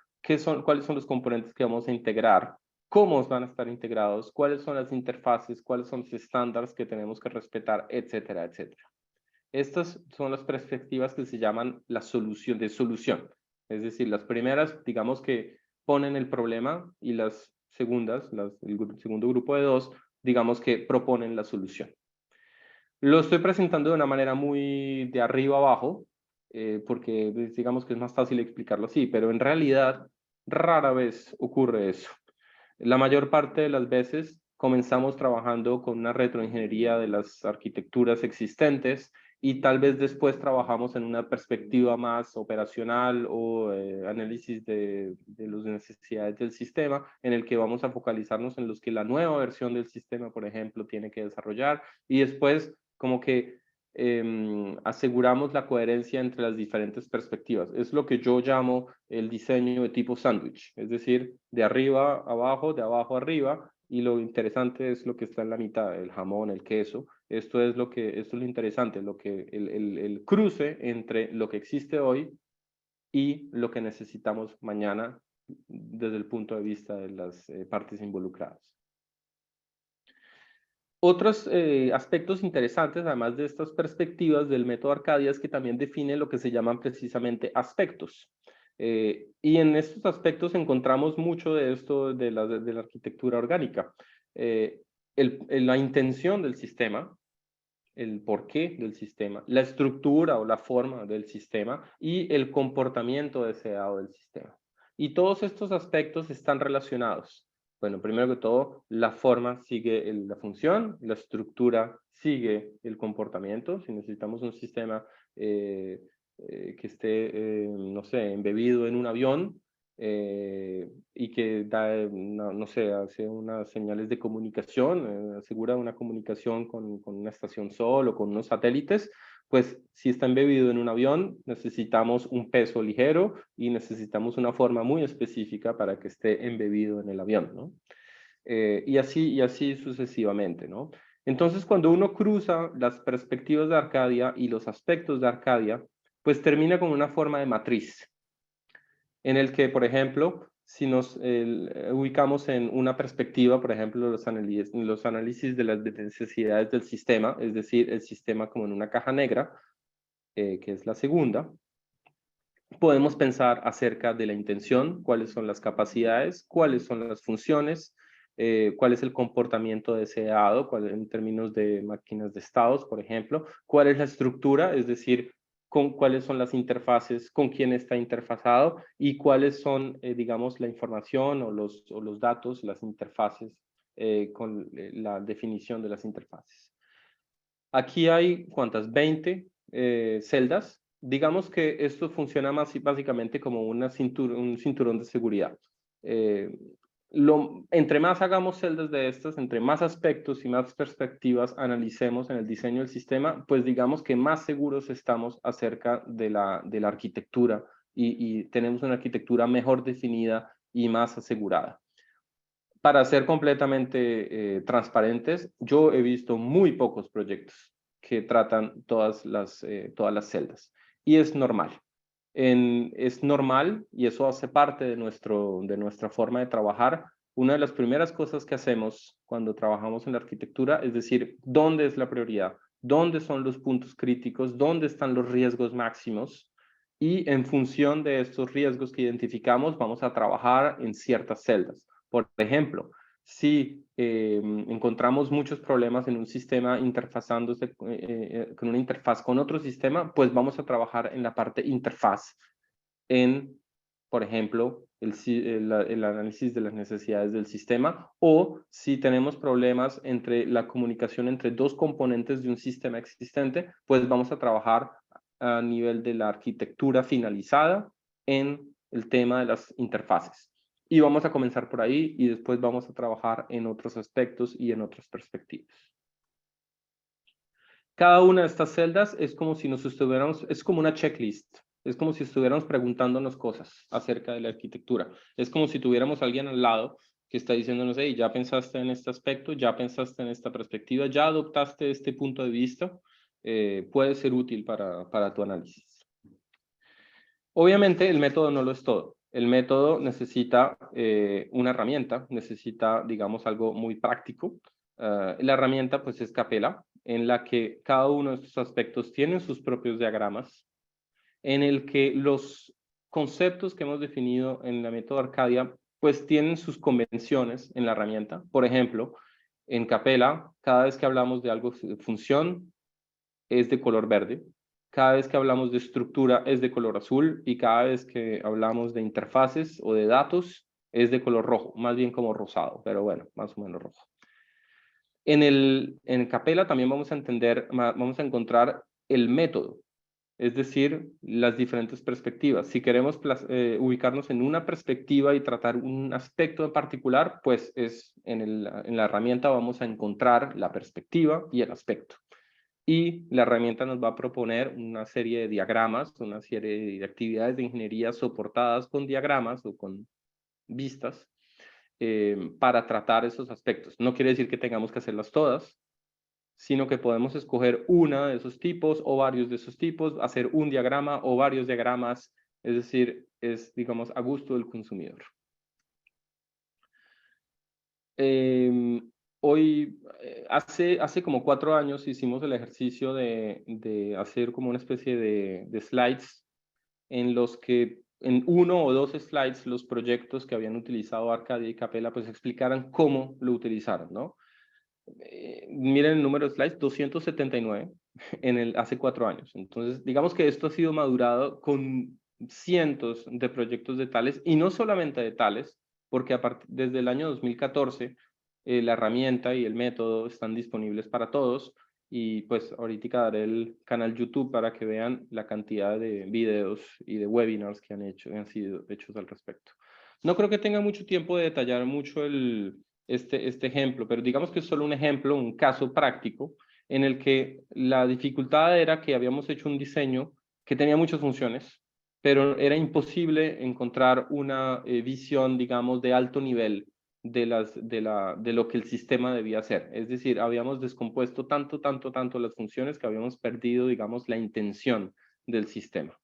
cuáles son los componentes que vamos a integrar, cómo van a estar integrados, cuáles son las interfaces, cuáles son los estándares que tenemos que respetar, etcétera, etcétera. Estas son las perspectivas que se llaman la solución de solución, es decir, las primeras, digamos que ponen el problema y las segundas, el segundo grupo de dos, digamos que proponen la solución. Lo estoy presentando de una manera muy de arriba abajo, porque digamos que es más fácil explicarlo así, pero en realidad rara vez ocurre eso. La mayor parte de las veces comenzamos trabajando con una retroingeniería de las arquitecturas existentes y tal vez después trabajamos en una perspectiva más operacional o análisis de las necesidades del sistema, en el que vamos a focalizarnos en los que la nueva versión del sistema, por ejemplo, tiene que desarrollar, y después como que aseguramos la coherencia entre las diferentes perspectivas. Es lo que yo llamo el diseño de tipo sándwich, es decir, de arriba a abajo, de abajo a arriba, y lo interesante es lo que está en la mitad, el jamón, el queso. Esto es lo interesante, el cruce entre lo que existe hoy y lo que necesitamos mañana desde el punto de vista de las partes involucradas. Otros aspectos interesantes, además de estas perspectivas del método Arcadia, es que también define lo que se llaman precisamente aspectos. Y en estos aspectos encontramos mucho de esto de la arquitectura orgánica. La intención del sistema, el porqué del sistema, la estructura o la forma del sistema y el comportamiento deseado del sistema. Y todos estos aspectos están relacionados. Bueno, primero que todo, la forma sigue la función, la estructura sigue el comportamiento. Si necesitamos un sistema que esté, no sé, embebido en un avión, y que da, no sé, hace unas señales de comunicación, asegura una comunicación con una estación Sol o con unos satélites, pues si está embebido en un avión, necesitamos un peso ligero y necesitamos una forma muy específica para que esté embebido en el avión, ¿no? Y así sucesivamente, ¿no? Entonces, cuando uno cruza las perspectivas de Arcadia y los aspectos de Arcadia, pues termina con una forma de matriz, en el que, por ejemplo, si nos ubicamos en una perspectiva, por ejemplo, los análisis de las necesidades del sistema, es decir, el sistema como en una caja negra, que es la segunda, podemos pensar acerca de la intención, cuáles son las capacidades, cuáles son las funciones, cuál es el comportamiento deseado, en términos de máquinas de estados, por ejemplo, cuál es la estructura, es decir, cuáles son las interfaces, con quién está interfazado y cuáles son, digamos, la información o los datos, las interfaces, con la definición de las interfaces. Aquí hay, ¿cuántas? 20 celdas. Digamos que esto funciona básicamente como un cinturón de seguridad. Entre más hagamos celdas de estas, entre más aspectos y más perspectivas analicemos en el diseño del sistema, pues digamos que más seguros estamos acerca de la arquitectura y tenemos una arquitectura mejor definida y más asegurada. Para ser completamente transparentes, yo he visto muy pocos proyectos que tratan todas las celdas. Y es normal. Es normal y eso hace parte de nuestra forma de trabajar. Una de las primeras cosas que hacemos cuando trabajamos en la arquitectura es decir, ¿dónde es la prioridad? ¿Dónde son los puntos críticos? ¿Dónde están los riesgos máximos? Y en función de estos riesgos que identificamos, vamos a trabajar en ciertas celdas. Por ejemplo, si encontramos muchos problemas en un sistema interfazándose con una interfaz con otro sistema, pues vamos a trabajar en la parte interfaz, por ejemplo, el análisis de las necesidades del sistema, o si tenemos problemas entre la comunicación entre dos componentes de un sistema existente, pues vamos a trabajar a nivel de la arquitectura finalizada en el tema de las interfaces. Y vamos a comenzar por ahí y después vamos a trabajar en otros aspectos y en otras perspectivas. Cada una de estas celdas es como si nos estuviéramos, es como una checklist, es como si estuviéramos preguntándonos cosas acerca de la arquitectura. Es como si tuviéramos a alguien al lado que está diciéndonos, hey, ya pensaste en este aspecto, ya pensaste en esta perspectiva, ya adoptaste este punto de vista, puede ser útil para tu análisis. Obviamente el método no lo es todo. El método necesita una herramienta, necesita, digamos, algo muy práctico. La herramienta, pues, es Capella, en la que cada uno de estos aspectos tiene sus propios diagramas, en el que los conceptos que hemos definido en la método Arcadia, pues, tienen sus convenciones en la herramienta. Por ejemplo, en Capella, cada vez que hablamos de algo de función, es de color verde. Cada vez que hablamos de estructura es de color azul y cada vez que hablamos de interfaces o de datos es de color rojo, más bien como rosado, pero bueno, más o menos rojo. En Capella también vamos a encontrar el método, es decir, las diferentes perspectivas. Si queremos ubicarnos en una perspectiva y tratar un aspecto en particular, pues en la herramienta vamos a encontrar la perspectiva y el aspecto. Y la herramienta nos va a proponer una serie de diagramas, una serie de actividades de ingeniería soportadas con diagramas o con vistas para tratar esos aspectos. No quiere decir que tengamos que hacerlas todas, sino que podemos escoger una de esos tipos o varios de esos tipos, hacer un diagrama o varios diagramas, es decir, es, digamos, a gusto del consumidor. Hoy, hace como 4 años hicimos el ejercicio de hacer como una especie de slides en los que en 1 o 2 slides los proyectos que habían utilizado Arcadia y Capella pues explicaran cómo lo utilizaron, ¿no? Miren el número de slides, 279 hace 4 años. Entonces, digamos que esto ha sido madurado con cientos de proyectos de Thales y no solamente de Thales, porque desde el año 2014 la herramienta y el método están disponibles para todos y pues ahorita daré el canal YouTube para que vean la cantidad de videos y de webinars que han sido hechos al respecto. No creo que tenga mucho tiempo de detallar mucho este ejemplo, pero digamos que es solo un ejemplo, un caso práctico en el que la dificultad era que habíamos hecho un diseño que tenía muchas funciones, pero era imposible encontrar una visión, digamos, de alto nivel de lo que el sistema debía hacer. Es decir, habíamos descompuesto tanto las funciones que habíamos perdido, digamos, la intención del sistema.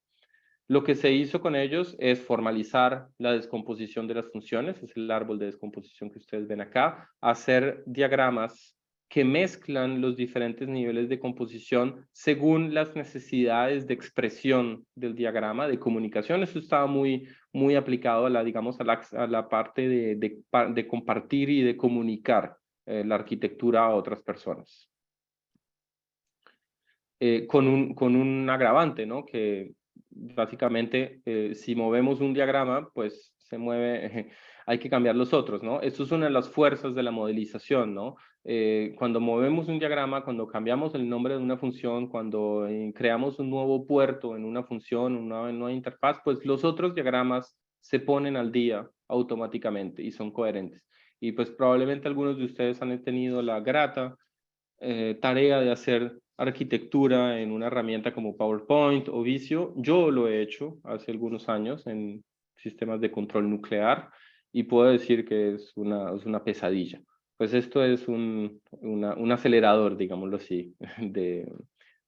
Lo que se hizo con ellos es formalizar la descomposición de las funciones, es el árbol de descomposición que ustedes ven acá, hacer diagramas que mezclan los diferentes niveles de composición según las necesidades de expresión del diagrama, de comunicación. Eso estaba muy aplicado a digamos, a la parte de compartir y de comunicar la arquitectura a otras personas. Con un agravante, ¿no? Que básicamente si movemos un diagrama, pues se mueve, hay que cambiar los otros, ¿no? Esto es una de las fuerzas de la modelización, ¿no? Cuando movemos un diagrama, cuando cambiamos el nombre de una función, cuando creamos un nuevo puerto en una función, una nueva interfaz, pues los otros diagramas se ponen al día automáticamente y son coherentes. Y pues probablemente algunos de ustedes han tenido la grata tarea de hacer arquitectura en una herramienta como PowerPoint o Visio. Yo lo he hecho hace algunos años en sistemas de control nuclear y puedo decir que es una pesadilla. Pues esto es un acelerador, digámoslo así,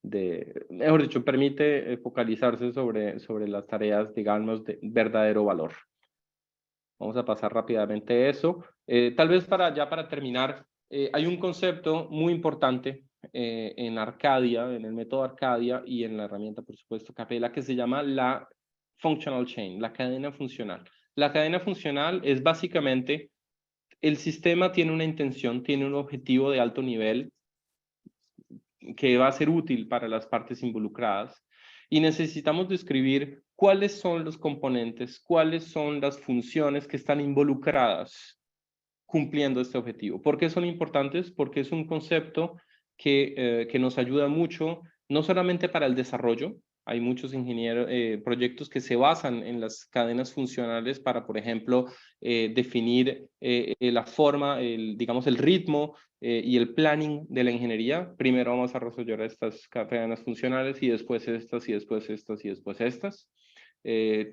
mejor dicho, permite focalizarse sobre las tareas, digamos, de verdadero valor. Vamos a pasar rápidamente eso. Tal vez para terminar, hay un concepto muy importante en Arcadia, en el método Arcadia y en la herramienta, por supuesto, Capella, que se llama la functional chain, la cadena funcional. La cadena funcional es básicamente el sistema tiene una intención, tiene un objetivo de alto nivel que va a ser útil para las partes involucradas y necesitamos describir cuáles son los componentes, cuáles son las funciones que están involucradas cumpliendo este objetivo. ¿Por qué son importantes? Porque es un concepto que nos ayuda mucho, no solamente para el desarrollo. Hay muchos proyectos que se basan en las cadenas funcionales para, por ejemplo, definir la forma, digamos, el ritmo y el planning de la ingeniería. Primero vamos a resolver estas cadenas funcionales y después estas y después estas y después estas.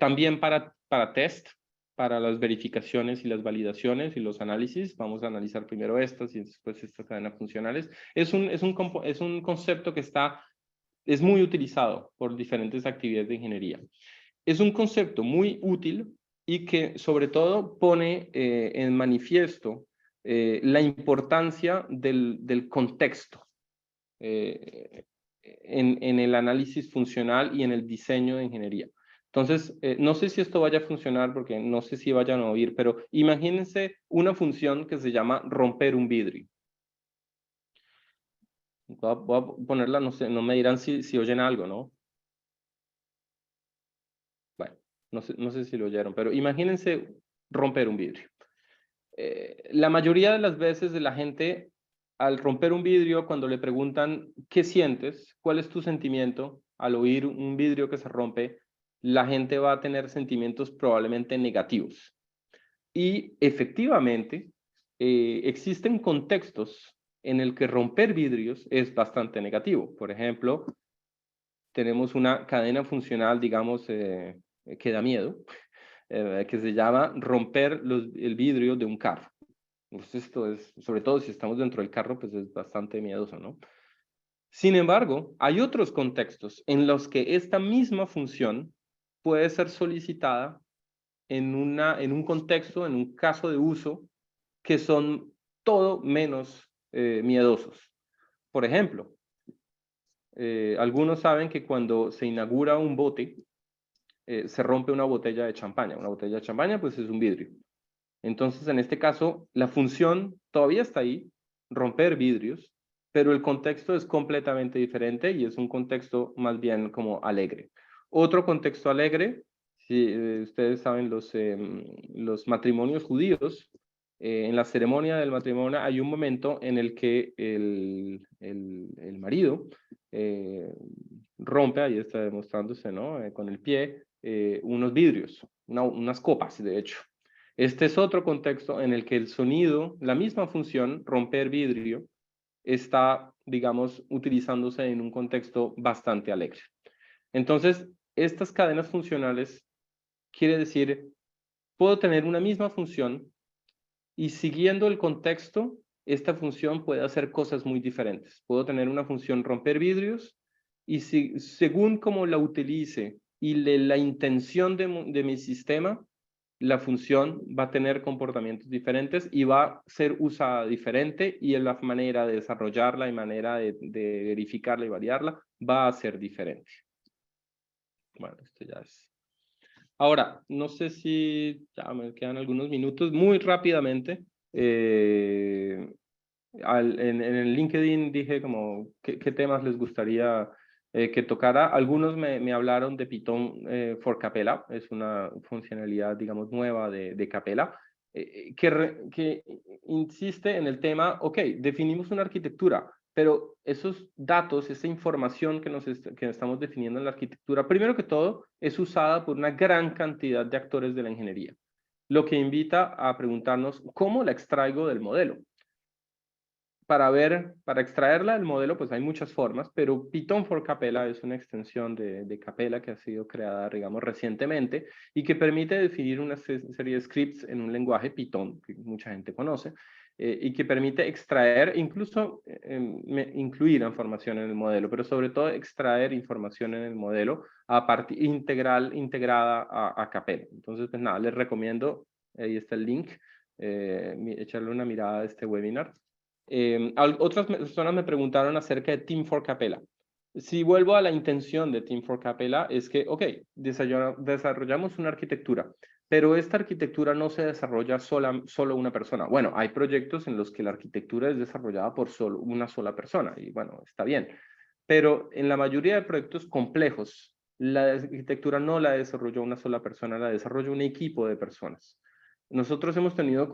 También para test, para las verificaciones y las validaciones y los análisis. Vamos a analizar primero estas y después estas cadenas funcionales. Es un concepto que es muy utilizado por diferentes actividades de ingeniería. Es un concepto muy útil y que sobre todo pone en manifiesto la importancia del contexto en el análisis funcional y en el diseño de ingeniería. Entonces, no sé si esto vaya a funcionar porque no sé si vayan a oír, pero imagínense una función que se llama romper un vidrio. Voy a ponerla, no sé, no me dirán si oyen algo, ¿no? Bueno, no sé si lo oyeron, pero imagínense romper un vidrio. La mayoría de las veces de la gente, al romper un vidrio, cuando le preguntan ¿qué sientes? ¿Cuál es tu sentimiento? Al oír un vidrio que se rompe, la gente va a tener sentimientos probablemente negativos. Y efectivamente, existen contextos en el que romper vidrios es bastante negativo. Por ejemplo, tenemos una cadena funcional, digamos, que da miedo, que se llama romper el vidrio de un carro. Pues esto es, sobre todo si estamos dentro del carro, pues es bastante miedoso, ¿no? Sin embargo, hay otros contextos en los que esta misma función puede ser solicitada en un contexto, en un caso de uso, que son todo menos miedosos. Por ejemplo, algunos saben que cuando se inaugura un bote, se rompe una botella de champaña. Una botella de champaña, pues es un vidrio. Entonces, en este caso, la función todavía está ahí, romper vidrios, pero el contexto es completamente diferente y es un contexto más bien como alegre. Otro contexto alegre, si ustedes saben, los matrimonios judíos, en la ceremonia del matrimonio hay un momento en el que el marido rompe, ahí está demostrándose, ¿no? Con el pie, unos vidrios, unas copas, de hecho. Este es otro contexto en el que el sonido, la misma función, romper vidrio, está, digamos, utilizándose en un contexto bastante alegre. Entonces, estas cadenas funcionales quiere decir, puedo tener una misma función y siguiendo el contexto, esta función puede hacer cosas muy diferentes. Puedo tener una función romper vidrios y según cómo la utilice y la intención de mi sistema, la función va a tener comportamientos diferentes y va a ser usada diferente y la manera de desarrollarla y manera de verificarla y variarla va a ser diferente. Bueno, esto ya es. Ahora, no sé si ya me quedan algunos minutos, muy rápidamente. En el LinkedIn dije como qué temas les gustaría que tocara. Algunos me hablaron de Python for Capella, es una funcionalidad, digamos, nueva de Capella, que insiste en el tema, ok, definimos una arquitectura, pero esos datos, esa información que estamos definiendo en la arquitectura, primero que todo, es usada por una gran cantidad de actores de la ingeniería, lo que invita a preguntarnos cómo la extraigo del modelo. Para extraerla del modelo, pues hay muchas formas, pero Python for Capella es una extensión de Capella que ha sido creada, digamos, recientemente y que permite definir una serie de scripts en un lenguaje Python que mucha gente conoce. y que permite extraer, incluso incluir información en el modelo, pero sobre todo extraer información en el modelo integrada a Capella. Entonces, pues nada, les recomiendo, ahí está el link, echarle una mirada a este webinar. Otras personas me preguntaron acerca de Team for Capella. Si vuelvo a la intención de Team for Capella, es que, ok, desarrollamos una arquitectura, pero esta arquitectura no se desarrolla solo una persona. Bueno, hay proyectos en los que la arquitectura es desarrollada por solo una sola persona, y bueno, está bien. Pero en la mayoría de proyectos complejos, la arquitectura no la desarrolla una sola persona, la desarrolla un equipo de personas. Nosotros hemos tenido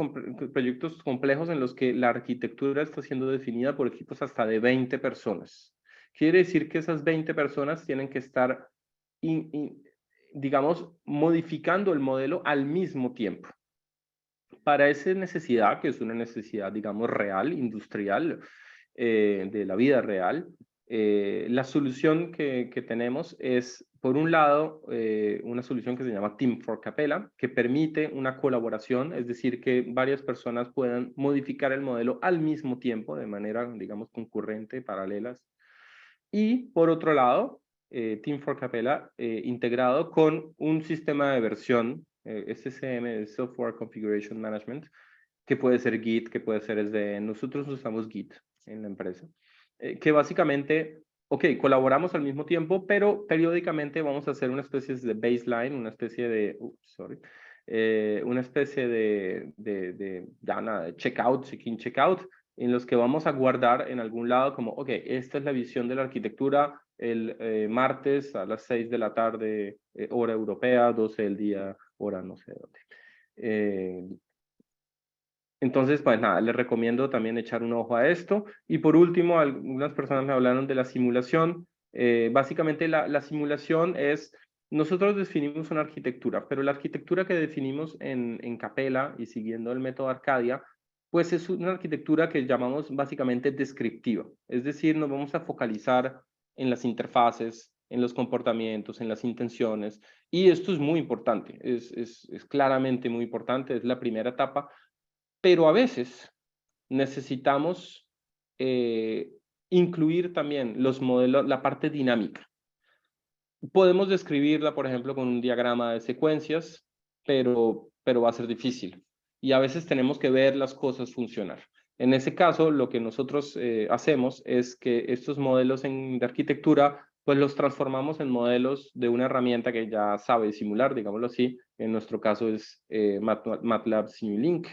proyectos complejos en los que la arquitectura está siendo definida por equipos hasta de 20 personas. Quiere decir que esas 20 personas tienen que estar, digamos, modificando el modelo al mismo tiempo. Para esa necesidad, que es una necesidad, digamos, real, industrial, de la vida real, la solución que tenemos es, por un lado, una solución que se llama Team for Capella, que permite una colaboración, es decir, que varias personas puedan modificar el modelo al mismo tiempo, de manera, digamos, concurrente, paralelas. Y, por otro lado, Team for Capella integrado con un sistema de versión, SCM, Software Configuration Management, que puede ser Git, que puede ser SDN. Nosotros usamos Git en la empresa, que básicamente, ok, colaboramos al mismo tiempo, pero periódicamente vamos a hacer una especie de baseline, una especie de, una especie de checkout, check-in, checkout, en los que vamos a guardar en algún lado como, ok, esta es la visión de la arquitectura el martes a las 6 de la tarde, hora europea, 12 del día, hora no sé dónde. Entonces, pues nada, les recomiendo también echar un ojo a esto. Y por último, algunas personas me hablaron de la simulación. Básicamente la simulación es, nosotros definimos una arquitectura, pero la arquitectura que definimos en Capella y siguiendo el método Arcadia, pues es una arquitectura que llamamos básicamente descriptiva. Es decir, nos vamos a focalizar en las interfaces, en los comportamientos, en las intenciones. Y esto es muy importante, es claramente muy importante, es la primera etapa, pero a veces necesitamos incluir también los modelos, la parte dinámica. Podemos describirla, por ejemplo, con un diagrama de secuencias, pero va a ser difícil. Y a veces tenemos que ver las cosas funcionar. En ese caso, lo que nosotros hacemos es que estos modelos de arquitectura, pues los transformamos en modelos de una herramienta que ya sabe simular, digámoslo así. En nuestro caso es MATLAB Simulink.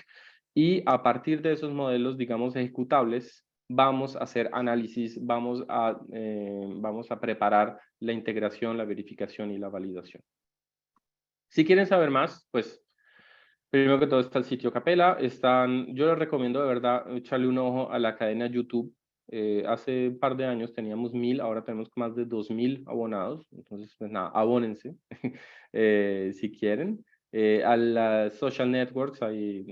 Y a partir de esos modelos, digamos, ejecutables, vamos a hacer análisis, vamos a preparar la integración, la verificación y la validación. Si quieren saber más, pues primero que todo está el sitio Capella. Yo les recomiendo de verdad echarle un ojo a la cadena YouTube. Hace un par de años teníamos 1000, ahora tenemos más de 2000 abonados. Entonces, pues nada, abónense si quieren. A las social networks hay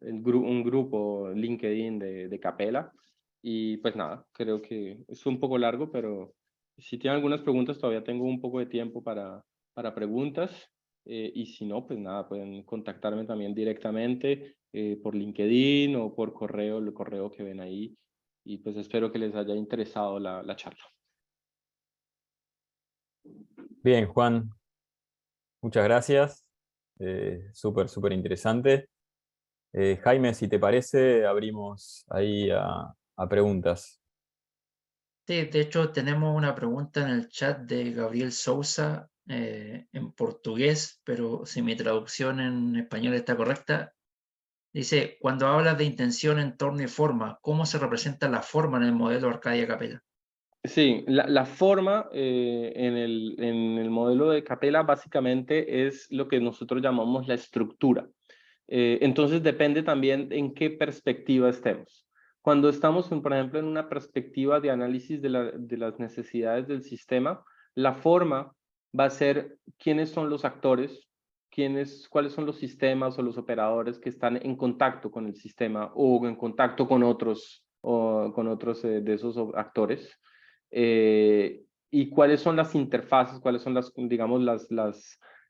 un grupo LinkedIn de Capella. Y pues nada, creo que es un poco largo, pero si tienen algunas preguntas, todavía tengo un poco de tiempo para preguntas. Y si no, pues nada, pueden contactarme también directamente por LinkedIn o por correo, el correo que ven ahí. Y pues espero que les haya interesado la charla. Bien, Juan, muchas gracias. Súper interesante. Jaime, si te parece, abrimos ahí a preguntas. Sí, de hecho tenemos una pregunta en el chat de Gabriel Sousa en portugués, pero si mi traducción en español está correcta, dice, cuando hablas de intención, entorno y forma, ¿cómo se representa la forma en el modelo Arcadia Capella? Sí, la forma en el modelo de Capella básicamente es lo que nosotros llamamos la estructura. Entonces depende también en qué perspectiva estemos. Cuando estamos, por ejemplo, en una perspectiva de análisis de las necesidades del sistema, la forma va a ser quiénes son los actores, cuáles son los sistemas o los operadores que están en contacto con el sistema o en contacto con otros de esos actores. Y cuáles son las interfaces, cuáles son digamos,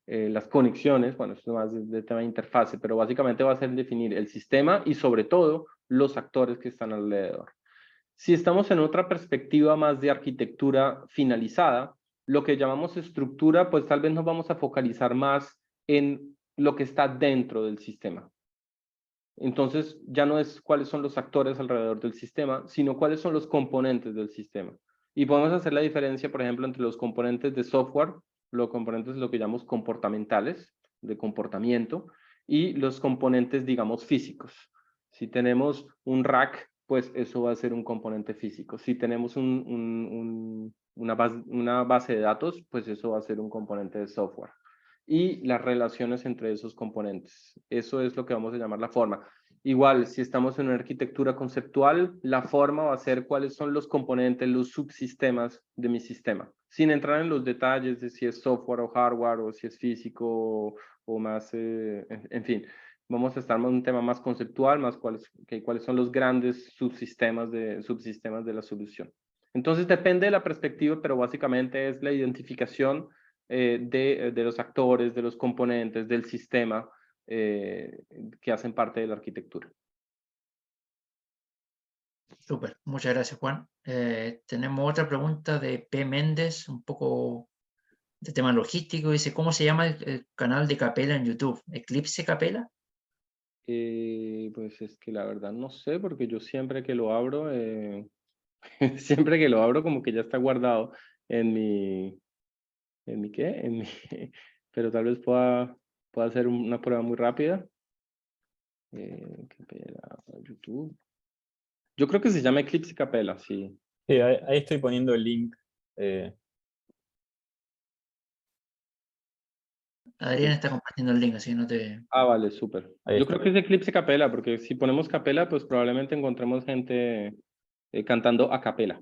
las conexiones, bueno, esto es más de tema de interfase, pero básicamente va a ser definir el sistema y sobre todo los actores que están alrededor. Si estamos en otra perspectiva más de arquitectura finalizada, lo que llamamos estructura, pues tal vez nos vamos a focalizar más en lo que está dentro del sistema. Entonces, ya no es cuáles son los actores alrededor del sistema, sino cuáles son los componentes del sistema. Y podemos hacer la diferencia, por ejemplo, entre los componentes de software, los componentes lo que llamamos comportamentales, de comportamiento, y los componentes, digamos, físicos. Si tenemos un rack, pues eso va a ser un componente físico. Si tenemos una base de datos, pues eso va a ser un componente de software. Y las relaciones entre esos componentes. Eso es lo que vamos a llamar la forma. Igual, si estamos en una arquitectura conceptual, la forma va a ser cuáles son los componentes, los subsistemas de mi sistema, sin entrar en los detalles de si es software o hardware, o si es físico o más, en fin. Vamos a estar en un tema más conceptual, más cuáles son los grandes subsistemas de la solución. Entonces, depende de la perspectiva, pero básicamente es la identificación de los actores, de los componentes, del sistema que hacen parte de la arquitectura. Súper, muchas gracias, Juan. Tenemos otra pregunta de P. Méndez, un poco de tema logístico. Dice, ¿cómo se llama el canal de Capella en YouTube? ¿Eclipse Capella? Pues es que la verdad no sé, porque yo siempre que lo abro, siempre que lo abro como que ya está guardado en mi, pero tal vez pueda hacer una prueba muy rápida. Capella, YouTube. Yo creo que se llama Eclipse Capella, sí. Sí, ahí estoy poniendo el link. Adrián está compartiendo el link, así no te... Ah, vale, súper. Ahí Yo está. creo que es Eclipse Capella, porque si ponemos Capella, pues probablemente encontremos gente cantando a capela.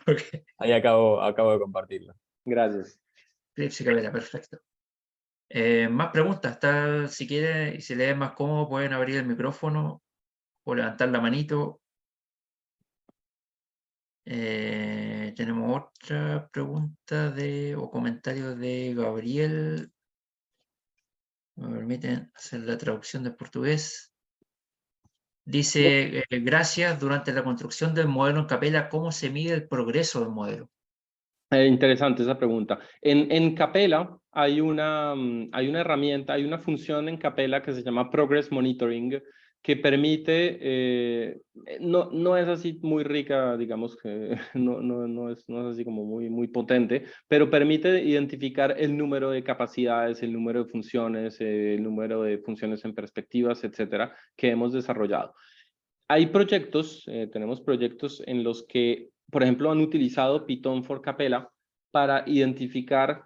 Okay. Ahí acabo de compartirlo. Gracias. Eclipse Capella, perfecto. Más preguntas. Si quieren y si les es más cómodo, pueden abrir el micrófono o levantar la manito. Tenemos otra pregunta o comentario de Gabriel. Me permiten hacer la traducción del portugués. Dice, gracias, durante la construcción del modelo en Capella, ¿cómo se mide el progreso del modelo? Interesante esa pregunta. En Capella hay una herramienta, hay una función en Capella que se llama Progress Monitoring, que permite, no es así muy rica, digamos que no es así como muy potente, pero permite identificar el número de capacidades, el número de funciones, el número de funciones en perspectivas, etcétera, que hemos desarrollado. Hay proyectos, tenemos proyectos en los que, por ejemplo, han utilizado Python for Capella para identificar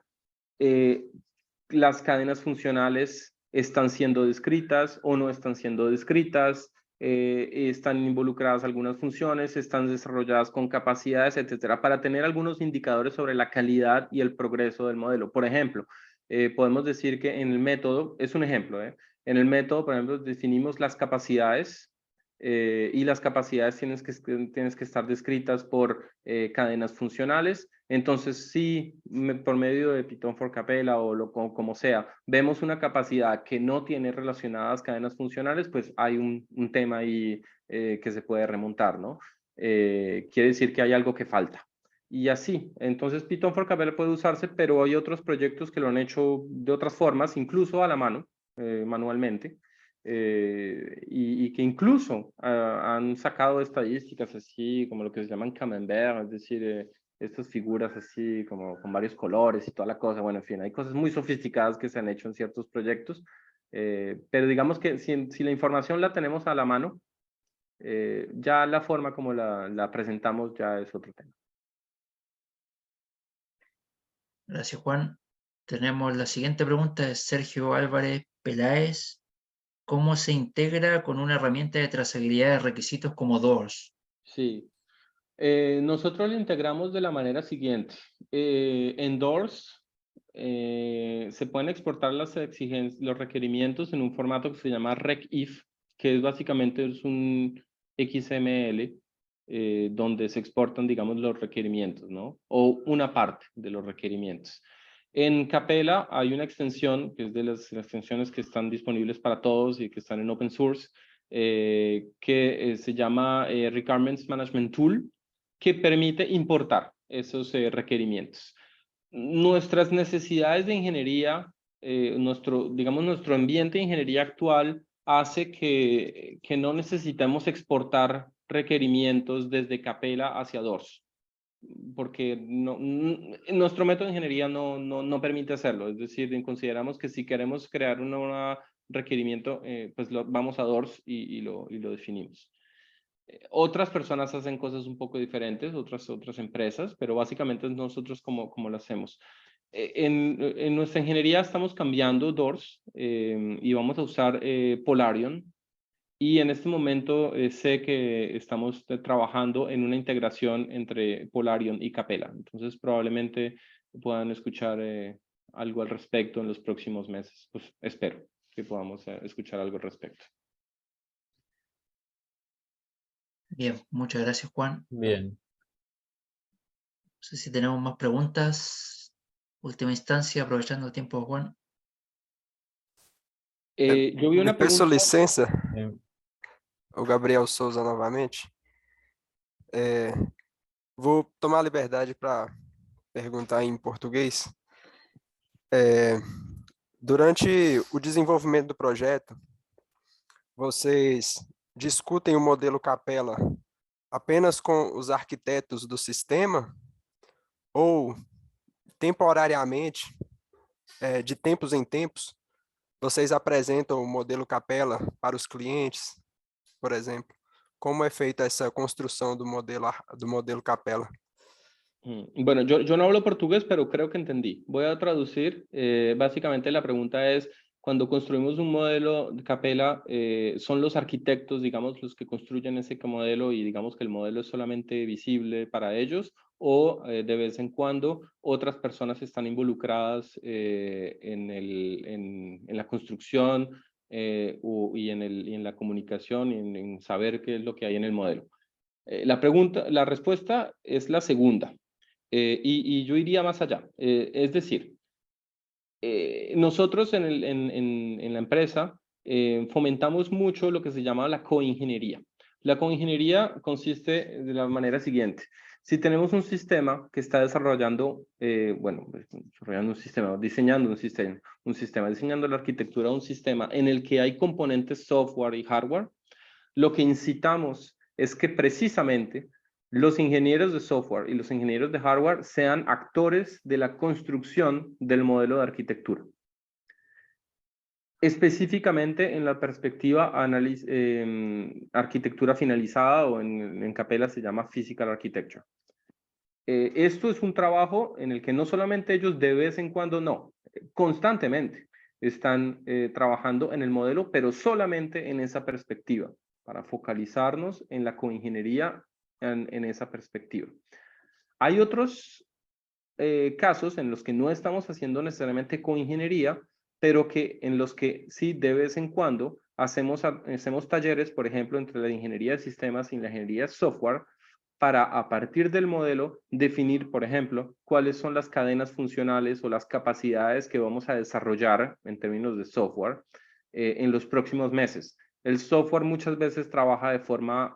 las cadenas funcionales están siendo descritas o no están siendo descritas, están involucradas algunas funciones, están desarrolladas con capacidades, etcétera, para tener algunos indicadores sobre la calidad y el progreso del modelo. Por ejemplo, podemos decir que en el método, es un ejemplo, en el método, por ejemplo, definimos las capacidades y las capacidades tienes que estar descritas por cadenas funcionales. Entonces, si por medio de Python for Capella o como sea, vemos una capacidad que no tiene relacionadas cadenas funcionales, pues hay un tema ahí que se puede remontar, ¿no? Quiere decir que hay algo que falta. Y así, entonces Python for Capella puede usarse, pero hay otros proyectos que lo han hecho de otras formas, incluso a la mano, manualmente. Y que incluso han sacado estadísticas así como lo que se llaman camembert, es decir, estas figuras así como con varios colores y toda la cosa. Bueno, en fin, hay cosas muy sofisticadas que se han hecho en ciertos proyectos, pero digamos que si la información la tenemos a la mano, ya la forma como la presentamos ya es otro tema. Gracias, Juan. Tenemos la siguiente pregunta de Sergio Álvarez Peláez. ¿Cómo se integra con una herramienta de trazabilidad de requisitos como DOORS? Sí, nosotros lo integramos de la manera siguiente. En DOORS se pueden exportar las exigencias, los requerimientos en un formato que se llama RecIf, que es básicamente un XML donde se exportan, digamos, los requerimientos, ¿no? O una parte de los requerimientos. En Capella hay una extensión, que es de las extensiones que están disponibles para todos y que están en open source, que se llama Requirements Management Tool, que permite importar esos requerimientos. Nuestras necesidades de ingeniería, digamos, nuestro ambiente de ingeniería actual hace que no necesitemos exportar requerimientos desde Capella hacia Doors, porque nuestro método de ingeniería no permite hacerlo. Es decir, consideramos que si queremos crear un requerimiento, pues vamos a Doors y lo definimos. Otras personas hacen cosas un poco diferentes, otras empresas, pero básicamente nosotros como lo hacemos. En nuestra ingeniería estamos cambiando Doors y vamos a usar Polarion. Y en este momento sé que estamos trabajando en una integración entre Polarion y Capella. Entonces probablemente puedan escuchar algo al respecto en los próximos meses. Pues espero que podamos escuchar algo al respecto. Bien, muchas gracias, Juan. Bien. No sé si tenemos más preguntas. Última instancia, aprovechando el tiempo, Juan. Yo vi una Me peço pregunta. licença, Eh, o Gabriel Souza novamente. Vou tomar a liberdade para perguntar em português. Durante o desenvolvimento do projeto, vocês discutem o modelo Capella apenas com os arquitetos do sistema ou temporariamente, de tempos em tempos, vocês apresentam o modelo Capella para os clientes, por exemplo? Como é feita essa construção do modelo Capella? Bueno, yo no hablo portugués, pero creo que entendí. Voy a traducir. Básicamente la pregunta es, cuando construimos un modelo de Capella, ¿son los arquitectos, digamos, los que construyen ese modelo y digamos que el modelo es solamente visible para ellos? ¿O de vez en cuando otras personas están involucradas en la construcción y en la comunicación y en saber qué es lo que hay en el modelo? La respuesta es la segunda. Y yo iría más allá. Es decir, nosotros en la empresa fomentamos mucho lo que se llama la coingeniería. La coingeniería consiste de la manera siguiente. Si tenemos un sistema que está desarrollando, diseñando diseñando la arquitectura de un sistema en el que hay componentes software y hardware, lo que incitamos es que precisamente los ingenieros de software y los ingenieros de hardware sean actores de la construcción del modelo de arquitectura. Específicamente en la perspectiva arquitectura finalizada, o en Capella se llama Physical Architecture. Esto es un trabajo en el que no solamente ellos de vez en cuando, no, constantemente están trabajando en el modelo, pero solamente en esa perspectiva, para focalizarnos en la coingeniería en esa perspectiva. Hay otros casos en los que no estamos haciendo necesariamente coingeniería, pero en los que sí de vez en cuando hacemos talleres, por ejemplo, entre la ingeniería de sistemas y la ingeniería de software, para a partir del modelo definir, por ejemplo, cuáles son las cadenas funcionales o las capacidades que vamos a desarrollar en términos de software en los próximos meses. El software muchas veces trabaja de forma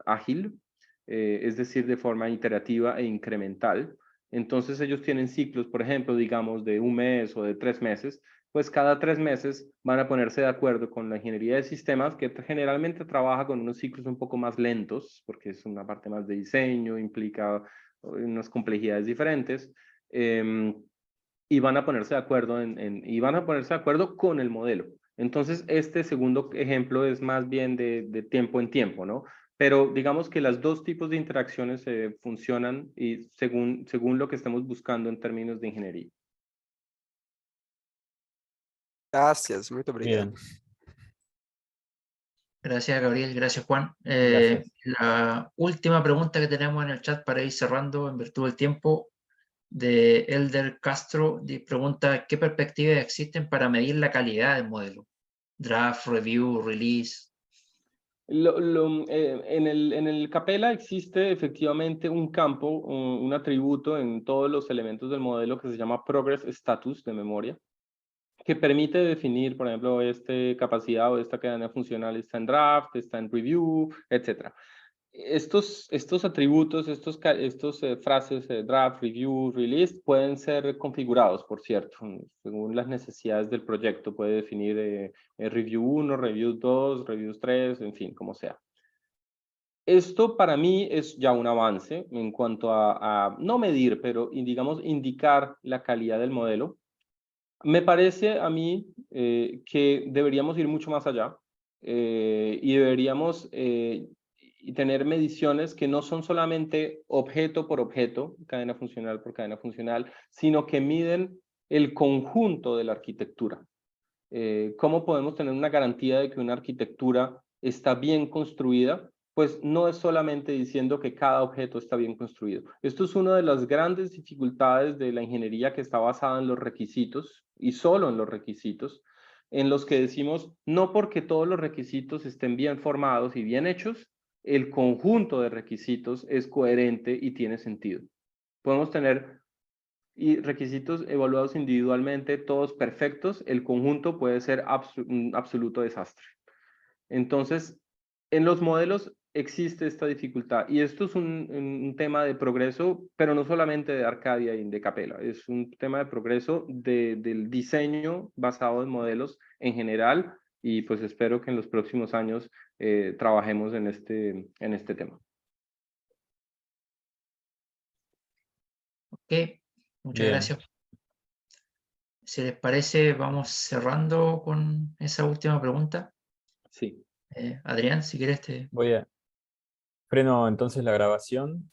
ágil, es decir, de forma iterativa e incremental. Entonces ellos tienen ciclos, por ejemplo, digamos de un mes o de 3 meses, pues cada 3 meses van a ponerse de acuerdo con la ingeniería de sistemas, que generalmente trabaja con unos ciclos un poco más lentos, porque es una parte más de diseño, implica unas complejidades diferentes, y van a ponerse de acuerdo con el modelo. Entonces, este segundo ejemplo es más bien de tiempo en tiempo, ¿no? Pero digamos que los dos tipos de interacciones funcionan y según lo que estemos buscando en términos de ingeniería. Gracias, muito obrigado. Bien. Gracias, Gabriel. Gracias, Juan. Gracias. La última pregunta que tenemos en el chat para ir cerrando en virtud del tiempo, de Elder Castro, pregunta: ¿qué perspectivas existen para medir la calidad del modelo? Draft, review, release. En el Capella existe efectivamente un campo, un atributo en todos los elementos del modelo que se llama Progress Status de memoria, que permite definir, por ejemplo, esta capacidad o esta cadena funcional está en draft, está en review, etc. Estos atributos, estos frases, draft, review, release, pueden ser configurados, por cierto, según las necesidades del proyecto. Puede definir review 1, review 2, review 3, en fin, como sea. Esto para mí es ya un avance en cuanto a no medir, pero digamos indicar la calidad del modelo. Me parece a mí que deberíamos ir mucho más allá y deberíamos tener mediciones que no son solamente objeto por objeto, cadena funcional por cadena funcional, sino que miden el conjunto de la arquitectura. ¿Cómo podemos tener una garantía de que una arquitectura está bien construida? Pues no es solamente diciendo que cada objeto está bien construido. Esto es una de las grandes dificultades de la ingeniería que está basada en los requisitos y solo en los requisitos, en los que decimos no porque todos los requisitos estén bien formados y bien hechos, el conjunto de requisitos es coherente y tiene sentido. Podemos tener requisitos evaluados individualmente, todos perfectos, el conjunto puede ser un absoluto desastre. Entonces, en los modelos existe esta dificultad y esto es un tema de progreso, pero no solamente de Arcadia y de Capella, es un tema de progreso del diseño basado en modelos en general y pues espero que en los próximos años trabajemos en este tema. Ok, muchas Bien. gracias. Si les parece, vamos cerrando con esa última pregunta. Sí. Adrián, si quieres Freno entonces la grabación